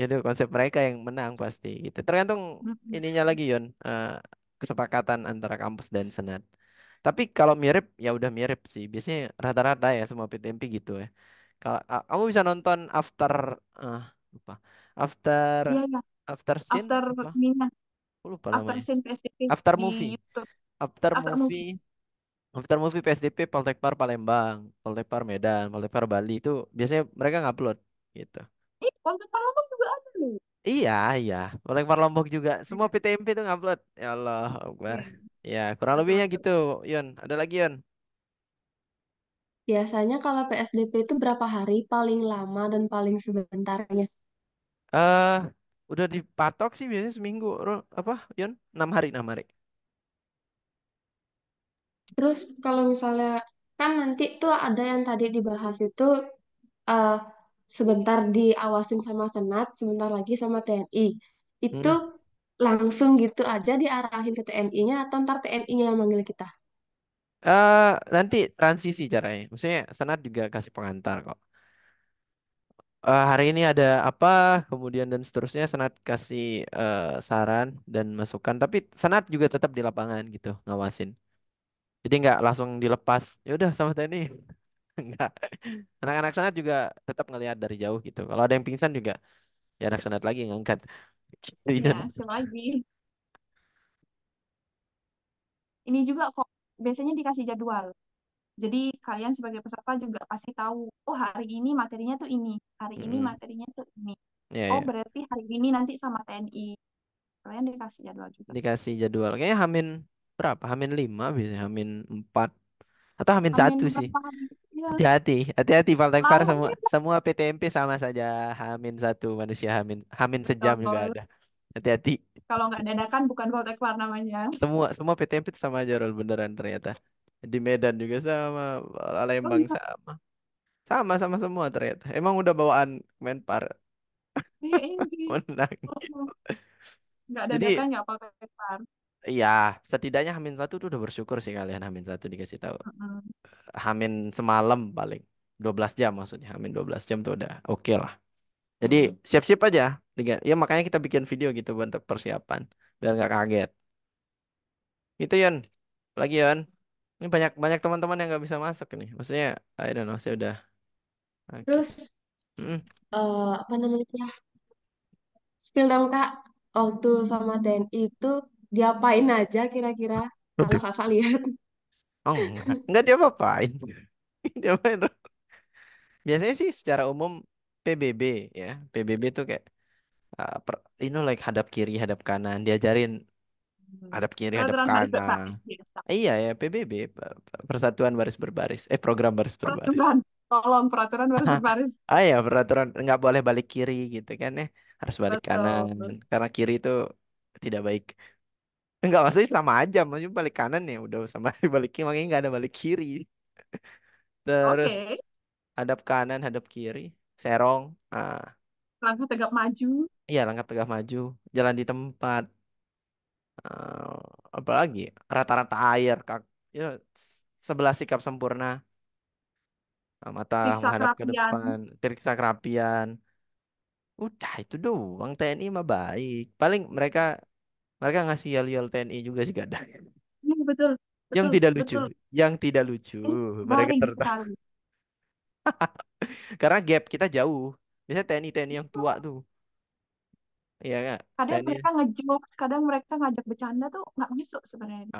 itu konsep mereka yang menang pasti gitu. Tergantung Mm-mm. ininya lagi Yon, kesepakatan antara kampus dan senat. Tapi kalau mirip ya udah mirip sih. Biasanya rata-rata ya semua PTMP gitu ya. Kalau kamu bisa nonton after eh lupa. After Iya ya, after scene after apa? ininya, Aku lupa after namanya. scene PSDP After di movie. YouTube, After after movie. movie. After movie PSDP Poltekpar Palembang, Poltekpar Medan, Poltekpar Bali itu biasanya mereka ngupload gitu. Ih, untuk Palembang juga ada loh. Iya, iya. Poltekpar Lombok juga. Semua PTMP itu ngupload. Ya Allah, Akbar. Iya, Ya, kurang betul lebihnya betul. gitu, Yon. Ada lagi, Yon? Biasanya kalau PSDP itu berapa hari paling lama dan paling sebentarnya? Eh, udah dipatok sih biasanya seminggu. Apa, Yon? 6 hari, 6 hari. Terus kalau misalnya kan nanti tuh ada yang tadi dibahas itu eh, sebentar diawasin sama Senat, sebentar lagi sama TNI. Itu Hmm. langsung gitu aja diarahin ke TNI-nya atau ntar TNI-nya yang manggil kita? Nanti transisi caranya. Maksudnya Senat juga kasih pengantar kok. Hari ini ada apa, kemudian dan seterusnya Senat kasih saran dan masukan. Tapi Senat juga tetap di lapangan gitu, ngawasin. Jadi nggak langsung dilepas. Ya udah sama TNI. Enggak. Anak-anak Senat juga tetap ngelihat dari jauh gitu. Kalau ada yang pingsan juga, ya anak Senat lagi yang ngangkat. Gitu, Iya, Ian. selagi. Ini juga kok biasanya dikasih jadwal. Jadi kalian sebagai peserta juga pasti tahu, oh hari ini materinya tuh ini, hari ini Mm-mm. materinya tuh ini. Ya, Oh ya. berarti hari ini nanti sama TNI. Kalian dikasih jadwal juga. Dikasih jadwal. Kayaknya Hamin berapa? Hamin 5 biasanya, Hamin 4 atau Hamin 1 Amin sih. berapa hari? Ya, Hati-hati, hati-hati Valtekvar semua malamnya semua PTMP sama saja. Hamin 1 manusia Hamin sejam juga betul. ada. Hati-hati. Kalau nggak dadakan bukan Voltex namanya. Semua PTMP itu sama aja Rol, beneran ternyata. Di Medan juga sama, Oh Palembang iya, sama. Sama semua ternyata. Emang udah bawaan Menpar iya ini sih. menang. Oh, nggak Jadi dadakan nggak Voltex. ya setidaknya Hamin 1 tuh udah bersyukur sih kalian Hamin 1 dikasih tahu. Mm-mm. Hamin semalam paling 12 jam maksudnya. Hamin 12 jam tuh udah oke lah. Jadi siap-siap aja. Ya makanya kita bikin video gitu untuk persiapan biar nggak kaget. Itu Yon. Lagi Yon. Ini banyak banyak teman-teman yang nggak bisa masuk nih. Maksudnya I don't know, saya udah oke. Terus Mm-mm. apa namanya ya? Spill dong Kak, waktu sama TNI itu diapain aja kira-kira kalau Waduh. Kakak lihat? Oh enggak dia apain. Dia main. Biasanya sih secara umum PBB ya. PBB tuh kayak like hadap kiri, hadap kanan, diajarin Hmm. hadap kiri, hadap Peraturan baris kanan. berbaris biasa. Iya ya, PBB, Persatuan Baris Berbaris. Program Baris Berbaris. Peraturan, tolong peraturan baris berbaris. Ah ya, peraturan nggak boleh balik kiri gitu kan ya. Harus balik Betul. kanan. Karena kiri itu tidak baik. Enggak, maksudnya sama aja. Maksudnya balik kanan ya udah sama balik kiri. Makanya nggak ada balik kiri. Terus Oke, hadap kanan, hadap kiri. Serong. langkah tegap maju. Iya, langkah tegak maju. Jalan di tempat. Apalagi rata-rata air. Ya, sebelah sikap sempurna. Mata Periksa menghadap ke kerapian. depan. Periksa kerapian. Udah itu doang. TNI mah baik. Paling mereka mereka ngasih yel-yel TNI juga sih kadang. Iya, betul. Yang Betul, tidak lucu. betul. Yang tidak lucu. Ini Mereka garing tertawa. sekali. Karena gap kita jauh. Biasanya TNI-TNI yang tua tuh. Iya nggak? Kadang TNI. mereka ngejokes, kadang mereka ngajak bercanda tuh nggak masuk sebenarnya.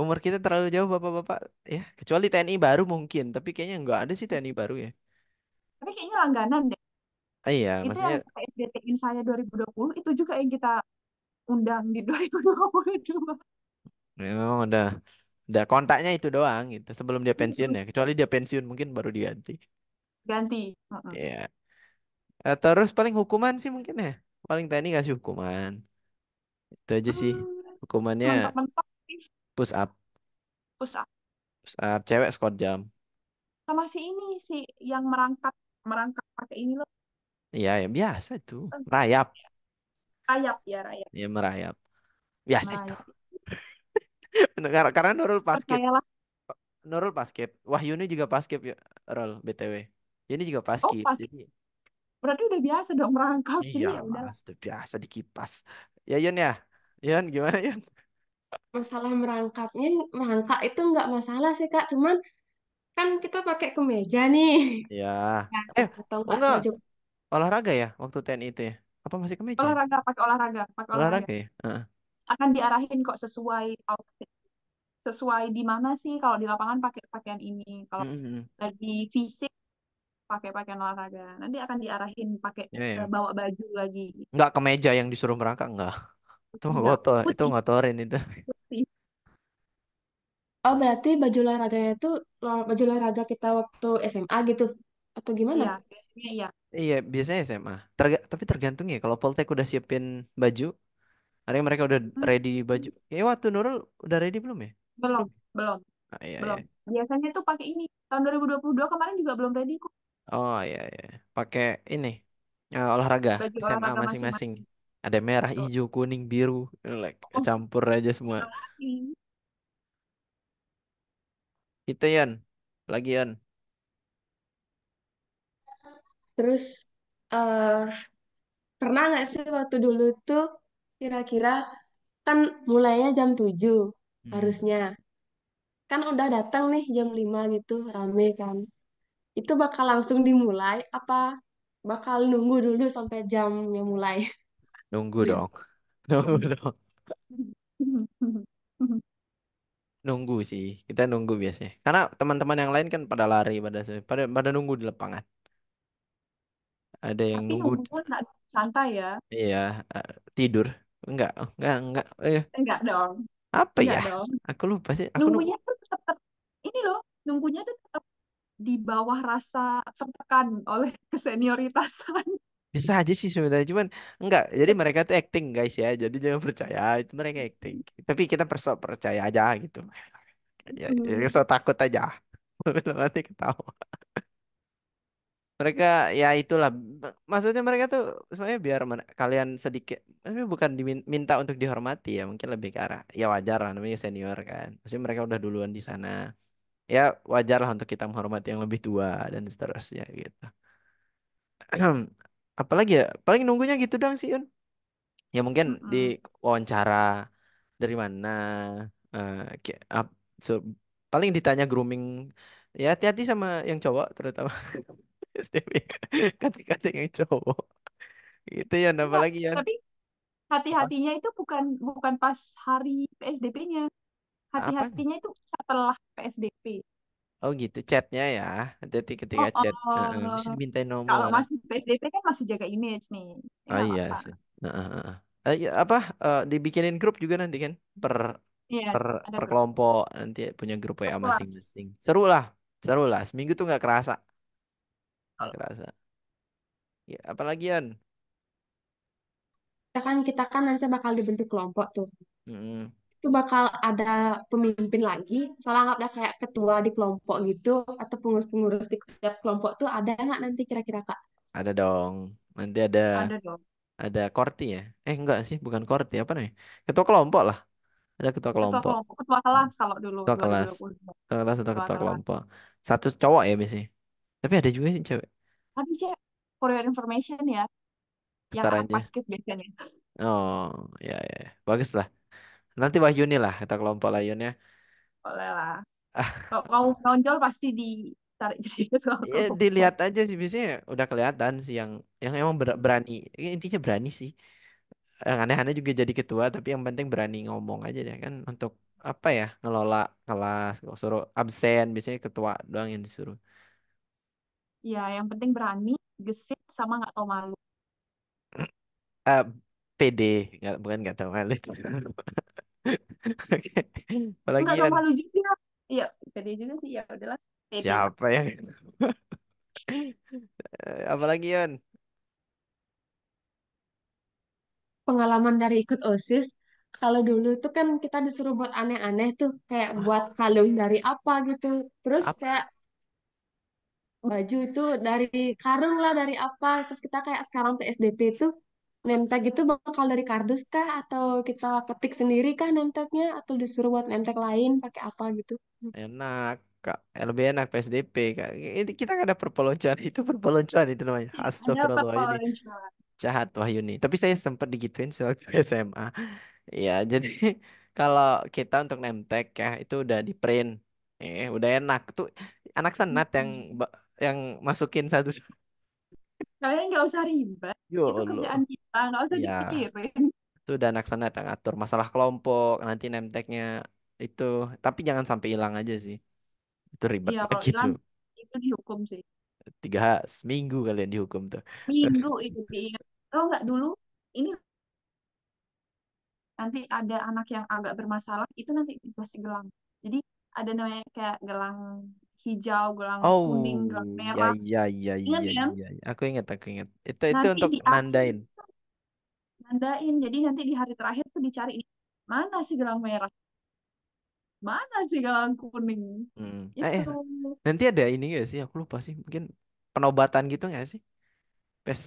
Umur kita terlalu jauh bapak-bapak. Ya, kecuali TNI baru mungkin. Tapi kayaknya nggak ada sih TNI baru ya. Tapi kayaknya langganan deh. Iya, Itu maksudnya yang PSDT-in saya 2020, itu juga yang kita undang di 2022. memang udah kontaknya itu doang gitu. Sebelum dia pensiun ya. Kecuali dia pensiun mungkin baru diganti. Ganti. Heeh. Iya. Terus paling hukuman sih mungkin ya. Paling TNI kasih hukuman. Itu aja sih. Hmm, Hukumannya mentok-mentok sih. push up. Push up. Push up. Cewek squat jam. Sama si ini sih yang merangkak merangkak pakai ini loh. Iya, ya biasa itu. Rayap. Rayap ya rayap. Ya merayap. Biasa itu. Merayap. Karena Nurul basket. Percayalah. Nurul basket. Wahyuni juga basket ya. Rol BTW. Ini juga Oh basket. pas, Jadi berarti udah biasa dong merangkak. Jadi ya iyalah udahlah. sudah biasa dikipas. Ya Yun ya. Yun gimana Yun? Masalah merangkak itu nggak masalah sih Kak, cuman Kan kita pakai kemeja nih. Ya. Ya, Eh, atau oh enggak enggak, baju olahraga ya waktu TNI itu ya? Apa masih kemeja ya? Olahraga, pakai olahraga, pakai olahraga. Olahraga ya? Heeh. Akan diarahin kok sesuai outfit, sesuai di mana sih. Kalau di lapangan pakai pakaian ini, kalau Mm-mm. lagi fisik pakai pakaian olahraga. Nanti akan diarahin pakai Ya ya. bawa baju lagi. Enggak kemeja yang disuruh merangkak enggak. Itu Enggak, kotor, itu putih, ngotorin itu. putih. Oh, berarti baju olahraganya itu baju olahraga kita waktu SMA gitu. Atau gimana? Iya, biasanya iya. Iya, biasanya SMA. Tapi tergantung ya. Kalau Poltek udah siapin baju, ada yang mereka udah Hmm, ready baju. Ya waktu Nurul udah ready belum ya? belum, Belum. belum, Ah, iya, iya. belum. Biasanya tuh pakai ini. Tahun 2022 kemarin juga belum ready kok. Oh iya, iya. Pakai ini olahraga Baju SMA olahraga masing-masing. masing-masing. Ada merah, Betul. hijau, kuning, biru, like, Oh, campur aja semua. ada lagi. Itu Yan, lagi Yan. Terus eh pernah nggak sih waktu dulu tuh kira-kira kan mulainya jam 7 Hmm. harusnya. Kan udah datang nih jam 5 gitu, rame kan. Itu bakal langsung dimulai apa bakal nunggu dulu sampai jamnya mulai? Nunggu dong, nunggu dong. Hmm. Nunggu sih, kita nunggu biasanya. Karena teman-teman yang lain kan pada lari, pada pada nunggu di lapangan. Ada yang Tapi nunggu, nunggunya nggak santai ya. iya, eh, tidur. Enggak. Enggak dong. Apa Enggak ya? dong. Aku lupa sih. Aku nunggu. Nunggunya tuh tetap ini loh. Nunggunya tuh tetap di bawah rasa tertekan oleh kesenioritasan. Bisa aja sih sebenarnya, cuman enggak. Jadi mereka tuh acting guys ya. Jadi jangan percaya itu mereka acting. Tapi kita percaya aja gitu. Ya, so takut aja. Nanti ketawa. Mereka ya itulah. Maksudnya mereka tuh sebenarnya biar kalian sedikit, tapi bukan diminta untuk dihormati ya. Mungkin lebih ke arah ya wajar lah namanya senior kan. Maksudnya mereka udah duluan di sana. Ya wajar lah untuk kita menghormati yang lebih tua dan seterusnya gitu. Apalagi ya, paling nunggunya gitu dong sih Yun. Ya mungkin di Mm-mm. wawancara dari mana, eh, so- paling ditanya grooming. Ya hati-hati sama yang cowok terutama STP. Kata-kata yang cowok. Itu ya, Enggak, apalagi ya. tapi Apa? hati-hatinya itu bukan bukan pas hari PSDP-nya. Apanya? Hati-hatinya itu setelah PSDP. Oh gitu, chatnya ya. Hati-hati ketika Oh, chat. Bisa oh. dimintain Kalau nomor. masih PSDP kan masih jaga image nih. Ya Oh nggak iya apa-apa. sih. Ya, apa dibikinin grup juga nanti kan per Iya, per ada per grup. kelompok nanti punya grup Per WA kelas. masing-masing. Seru lah. Seminggu tuh nggak kerasa, nggak kerasa. Ya, apalagi Yan? Kita kan nanti bakal dibentuk kelompok tuh. Mm-mm. Itu bakal ada pemimpin lagi. Misalnya anggapnya kayak ketua di kelompok gitu atau pengurus-pengurus di setiap kelompok tuh ada nggak nanti kira-kira Kak? Ada dong. Nanti ada Ada dong. korti ya. Enggak sih, bukan korti apa nih? Ketua kelompok lah. Ada ketua Ketua kelompok. kelompok, ketua Hmm. kelas kalau dulu Ketua kelas. 2022. Ketua kelas atau Ketua ketua kelas. kelompok. Satu cowok ya biasanya. Tapi ada juga sih cewek. Tapi cek, for your information ya, yang Setara apa aja. skip biasanya. Oh, ya. Bagus lah. Nanti Wahyuni lah ketua kelompok lah Yun ya. Boleh lah. Ah, Kalau mau nonjol pasti ditarik jadi ketua ya kelompok. dilihat aja sih biasanya udah kelihatan sih yang emang berani. Ya, intinya berani sih. Yang aneh-aneh juga jadi ketua tapi yang penting berani ngomong aja deh kan untuk apa ya ngelola kelas suruh absen biasanya ketua doang yang disuruh. Ya, yang penting berani, gesit, sama nggak tahu malu. eh PD nggak tahu kali. Oke. Apalagi Nggak tahu Yan? malu juga. Iya, pede juga sih. Ya udahlah, pede lah. Siapa ya? Apalagi Yan? Pengalaman dari ikut OSIS, kalau dulu tuh kan kita disuruh buat aneh-aneh tuh, kayak Hah? buat kalung dari apa gitu. Terus Apa? kayak baju itu dari karung lah dari apa. Terus kita kayak sekarang PSDP itu name tag itu bakal dari kardus kah? Atau kita ketik sendiri kah name tagnya? Atau disuruh buat name tag lain pakai apa gitu? Enak, Kak. Lebih enak PSDP, Kak. Ini kita nggak ada perpeloncoan. Itu perpeloncoan itu namanya. Ada Astagfirullah ini. perpeloncoan. Jahat Wahyuni. Tapi saya sempat digituin sewaktu SMA. Ya, jadi kalau kita untuk name tag ya, itu udah di print. Udah enak tuh. anak senat Mm-mm. yang masukin satu. Kalian nggak usah ribet. Yo Itu Allah. kerjaan kita, nggak usah Iya, dipikirin. itu udah anak senat yang ngatur masalah kelompok, nanti nemteknya itu. Tapi jangan sampai hilang aja sih. Itu ribet Iya, kalau lagi hilang tuh. itu dihukum sih. Seminggu kalian dihukum tuh. Minggu itu diingat. Tahu nggak dulu ini nanti ada anak yang agak bermasalah itu nanti dikasih gelang. Jadi ada namanya kayak gelang hijau, gelang kuning, gelang Oh, ya merah. ya ya Ingat ya kan? ya. Aku ingat. Itu Nanti untuk di akhir nandain. nandain. Jadi nanti di hari terakhir tuh dicari mana sih gelang merah, mana sih gelang kuning. Hmm. Itu Nanti ada ini gak sih? Aku lupa sih. Mungkin penobatan gitu nggak sih? Pes,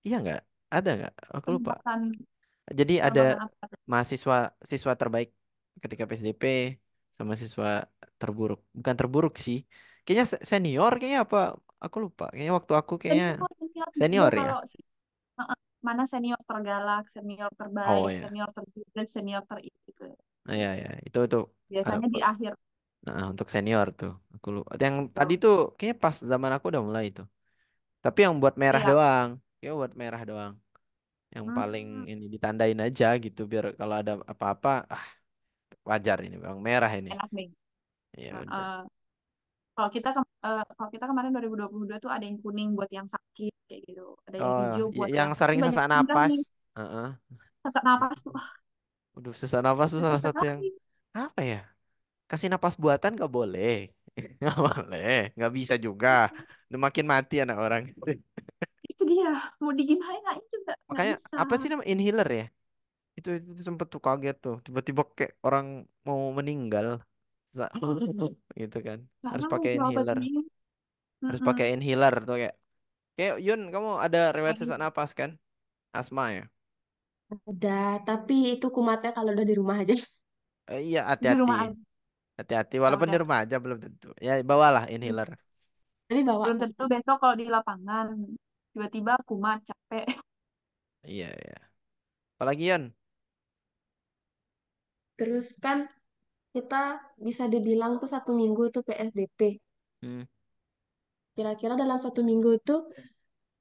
iya nggak? Ada nggak? Aku lupa. penempatan Jadi ada penempatan apa tuh? mahasiswa siswa terbaik ketika PSDP sama siswa terburuk. Bukan terburuk sih. Kayaknya senior kayaknya apa? Aku lupa. Kayaknya waktu aku kayaknya Senior, senior. Dia senior ya. kalau mana senior tergalak, senior Oh terbaik, ya. senior terjujur, senior ter itu. Ya ya. Itu ada Biasanya di akhir. untuk senior tuh. Aku lupa. Yang tadi Tuh. tuh kayaknya pas zaman aku udah mulai itu. Tapi yang buat merah Iya. doang. Kayaknya buat merah doang. Yang paling Hmm, ini ditandain aja gitu biar kalau ada apa-apa wajar ini bang merah ini. enak nih. Ya udah. Heeh. Kalau kita kemarin 2022 tuh ada yang kuning buat yang sakit kayak gitu. Ada yang Oh, hijau buat yang yang ini sering banyak sesak pindah napas. nih. Heeh. Sesak napas tuh. Wah, Udah sesak napas tuh susah salah satu yang sekali. apa ya? Kasih napas buatan gak boleh. Gak boleh. Gak bisa juga. Udah makin mati anak orang. Itu dia. Mau digimana juga nggak Makanya bisa. apa sih nama inhaler ya? Itu sempet tuh kaget tuh. Tiba-tiba kayak orang mau meninggal. Sa- gitu kan. Nggak Harus tahu pakai sih inhaler. obatnya. Harus Mm-mm. pakai inhaler tuh kayak Yun, kamu ada riwayat Kayak sesak gitu. napas kan? Asma ya? Ada, tapi itu kumatnya kalau udah di rumah aja. Iya, Di hati-hati. rumah aja. Hati-hati. Ya Walaupun di udah. rumah aja belum tentu. Ya, bawalah inhaler. Tapi bawa. Belum tentu besok kalau di lapangan tiba-tiba kumat capek. Iya, iya. Apalagi Yun? Terus kan kita bisa dibilang tuh 1 minggu itu PSDP. Hmm. Kira-kira dalam 1 minggu itu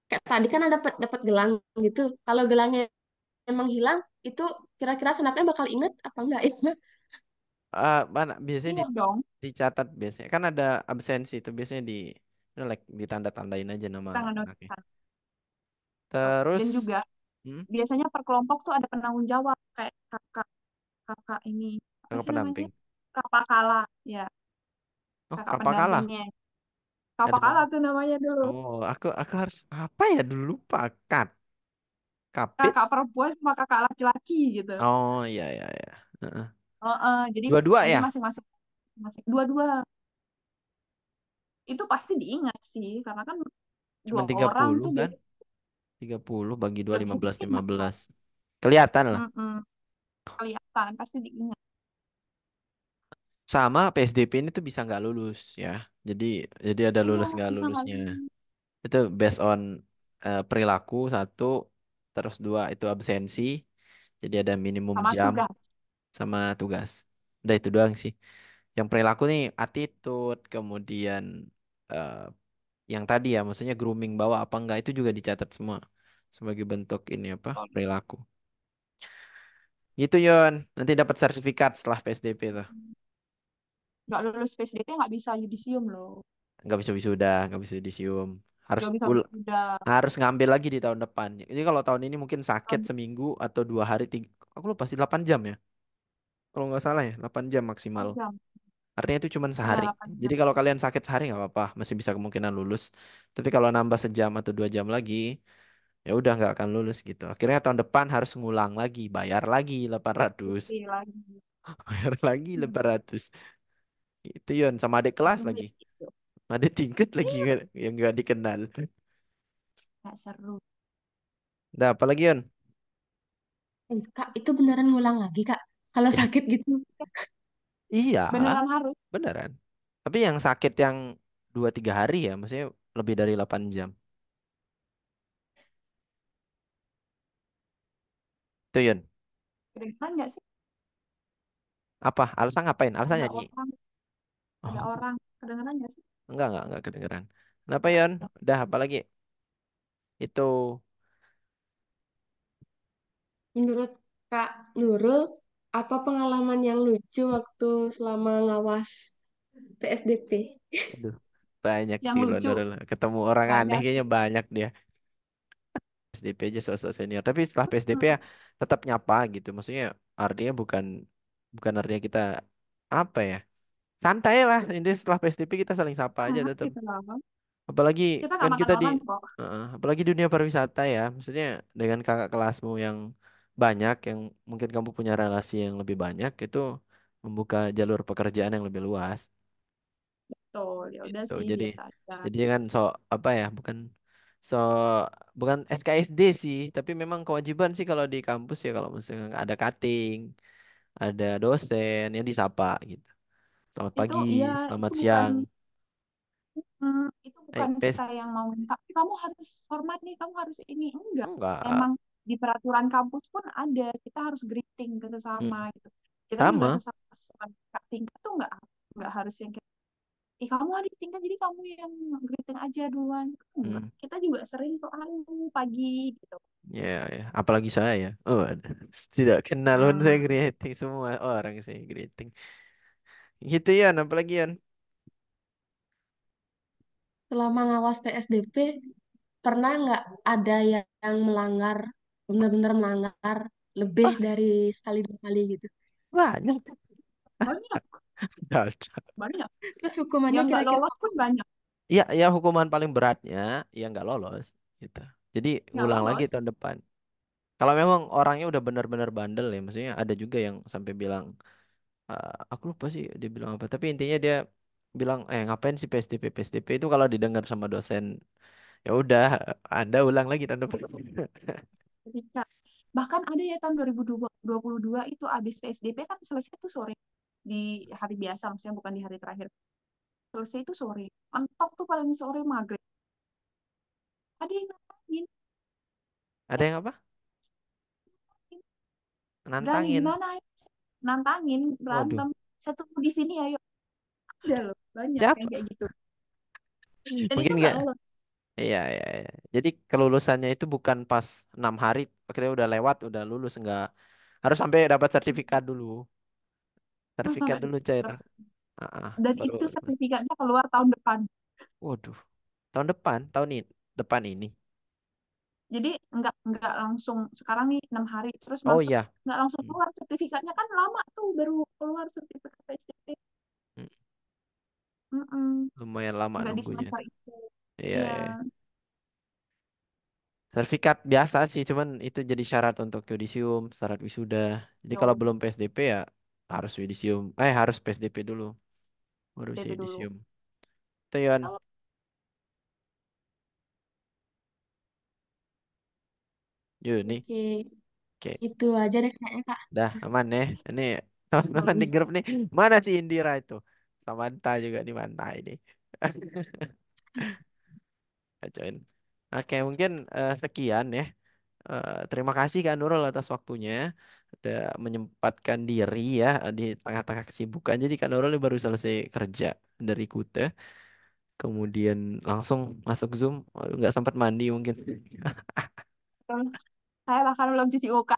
kayak tadi kan ada dapat gelang gitu. Kalau gelangnya emang hilang, itu kira-kira senatnya bakal inget apa enggak ya? Mana biasanya Iya dong. dicatat biasanya. Kan ada absensi itu biasanya like, ditanda-tandain aja nama Tangan anaknya. notisan. Dan Terus juga hmm, biasanya per kelompok tuh ada penanggung jawab kayak kakak kakak ini apa kakak sih namanya? pendamping. Kakak kala ya, Oh, kakak kapal kalah. pendampingnya. Kakak Ada kala nama. tuh namanya dulu. Oh, aku harus apa ya dulu lupa. Kapit. Kakak perempuan sama kakak laki-laki gitu. Oh, iya iya iya. Heeh. Jadi Dua-dua jadi ya? masing-masing masing dua-dua itu pasti diingat sih karena kan Cuman dua tiga orang puluh tuh kan? biasanya 30 bagi 2 lebih 15 diingat kok. 15. Kelihatan lah. Mm-mm, kelihatan pasti diingat. Sama PSDP ini tuh bisa nggak lulus ya. Jadi jadi ada Iya lulus nggak bisa nggak lulusnya. lulus Itu based on perilaku satu, terus dua itu absensi. Jadi ada minimum sama jam tugas. sama tugas. Udah itu doang sih. Yang perilaku nih attitude, kemudian eh, yang tadi ya, maksudnya grooming bawa apa enggak itu juga dicatat semua sebagai bentuk ini apa perilaku. Gitu Yon. Nanti dapat sertifikat setelah PSDP tuh. Nggak lulus PSDP nggak bisa yudisium loh. Nggak bisa wisuda, nggak bisa disium. Harus Nggak bisa ul wisuda. harus ngambil lagi di tahun depan. Jadi kalau tahun ini mungkin sakit Tahun seminggu atau 2 hari, aku lupa sih 8 jam ya. Kalau nggak salah ya, 8 jam maksimal. 4 jam. Artinya itu cuma Iya sehari. 8 Jadi jam. kalau kalian sakit sehari nggak apa-apa, masih bisa kemungkinan lulus. Tapi kalau nambah sejam atau 2 jam lagi, ya udah nggak akan lulus gitu. Akhirnya tahun depan harus ngulang lagi, bayar lagi 800, Isi lagi. bayar lagi Hmm, 800. Itu Yon sama adik kelas lagi, rumit gitu. adik tingkat lagi Iya, yang nggak dikenal. nggak seru. Nah, apalagi Yon? Kak, itu beneran ngulang lagi, Kak. Kalau Ya, sakit gitu. iya, Beneran harus. beneran. Tapi yang sakit yang 2 3 hari ya, maksudnya lebih dari 8 jam. Itu Yon. Kedengeran nggak sih? Apa? Alasan ngapain? Alasan Ada nyanyi. orang, ada Oh, orang. Kedengeran nggak sih? Enggak kedengeran. Kenapa Yon? Udah apa lagi? Itu Menurut Kak Nurul, apa pengalaman yang lucu waktu selama ngawas PSDP? aduh, banyak Yang sih lo lucu Nurul. Ketemu orang aneh banyak sih. kayaknya banyak dia. PSDP aja sosok senior. Tapi setelah PSDP ya Hmm, tetap nyapa gitu. Maksudnya artinya bukan bukan artinya kita apa ya? Santai lah. Ini setelah PSDP kita saling sapa aja tetap. gitu loh. Apalagi Kita nggak kan makan kita di orang kok. apalagi dunia pariwisata ya. Maksudnya dengan kakak kelasmu yang banyak yang mungkin kamu punya relasi yang lebih banyak itu membuka jalur pekerjaan yang lebih luas Betul, ya udah gitu. sih Jadi biasa aja. kan so apa ya? So bukan SKSD sih, tapi memang kewajiban sih kalau di kampus ya kalau misalnya ada cutting, ada dosen yang disapa gitu. Selamat Itu pagi, ya, selamat itu bukan siang. itu bukan PS kita yang mau minta. "Tapi kamu harus hormat nih, kamu harus ini." Enggak. enggak. Emang di peraturan kampus pun ada, kita harus greeting ke Mm, sesama gitu. Kita juga sama. sesama kakak tingkat tuh nggak harus yang kayak, ih kamu adik tingkat jadi kamu yang greeting aja duluan. Enggak. Mm. Kita juga sering tuh pagi gitu. Ya, ya. Apalagi saya. Oh, tidak kenal pun saya Hmm, greeting semua orang saya greeting. Gitu ya, apalagi ya. Selama ngawas PSDP, pernah nggak ada yang melanggar, benar-benar melanggar lebih Wah, dari sekali dua kali gitu? banyak. banyak, banyak. Terus hukumannya Yang nggak kira-kira lolos apa? pun banyak. Ya, ya hukuman paling beratnya ya nggak lolos gitu. Jadi Nggak ngulang lagi lolos. tahun depan. Kalau memang orangnya udah benar-benar bandel ya, maksudnya ada juga yang sampai bilang, aku lupa sih dia bilang apa. Tapi intinya dia bilang, ngapain sih PSDP PSDP itu kalau didengar sama dosen, ya udah, Anda ulang lagi tahun depan. Ketika bahkan ada ya tahun 2022 itu habis PSDP kan selesai tuh sore di hari biasa maksudnya bukan di hari terakhir selesai itu sore mentok tuh paling sore maghrib ada yang nantangin Ada eh yang apa? berani Nantangin. gimana ya? Nantangin Waduh, berantem satu di sini ayo ada loh banyak yang siapa? kayak gitu dan itu Mungkin nggak nggak. lolos. Iya, iya, iya. Jadi kelulusannya itu bukan pas 6 hari, akhirnya udah lewat, udah lulus enggak. Harus sampai dapat sertifikat dulu. Terus Sertifikat sampai dulu cair. dan Baru itu lulus. sertifikatnya keluar tahun depan Waduh, tahun depan, depan ini. jadi nggak langsung sekarang nih 6 hari terus Oh masuk iya. nggak langsung Hmm, keluar sertifikatnya kan lama tuh baru keluar sertifikat PSDP. hmm. Mm-mm. Lumayan lama Nggak di nunggunya. semester itu. Iya, Iya, iya. Sertifikat biasa sih, cuman itu jadi syarat untuk yudisium, syarat wisuda. Jadi ya kalau udah belum PSDP ya harus yudisium. Harus PSDP dulu, baru bisa DP dulu. yudisium. Itu Yon. Oh, Yuk nih. Oke, Oke. itu aja deh kayaknya Kak. Dah aman ya. Ini teman-teman di grup nih. Mana si Indira itu? Samantha juga di mana ini? Kacauin. Oke, mungkin sekian ya. Terima kasih Kak Nurul atas waktunya. Udah menyempatkan diri ya di tengah-tengah kesibukan. Jadi Kak Nurul ini baru selesai kerja dari Kute. Kemudian langsung masuk Zoom. Waduh, nggak sempat mandi mungkin. betul. Saya bahkan belum cuci muka.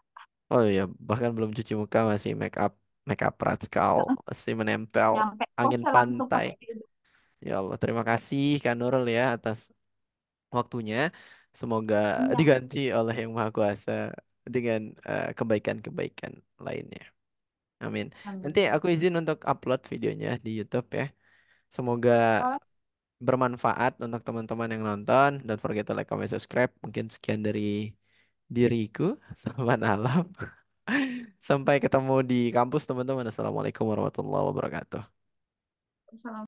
Oh iya, bahkan belum cuci muka masih make up Ratskal masih menempel Nyampe kos angin saya langsung pantai. pakai itu. Ya Allah, terima kasih Kak Nurul ya atas waktunya. Semoga Iya, diganti oleh Yang Maha Kuasa dengan kebaikan-kebaikan lainnya. Amin. Nanti amin. aku izin untuk upload videonya di YouTube ya. Semoga Soalnya bermanfaat untuk teman-teman yang nonton. Don't forget to like, comment, subscribe. Mungkin sekian dari diriku. Selamat malam. Sampai ketemu di kampus teman-teman. Assalamualaikum warahmatullahi wabarakatuh.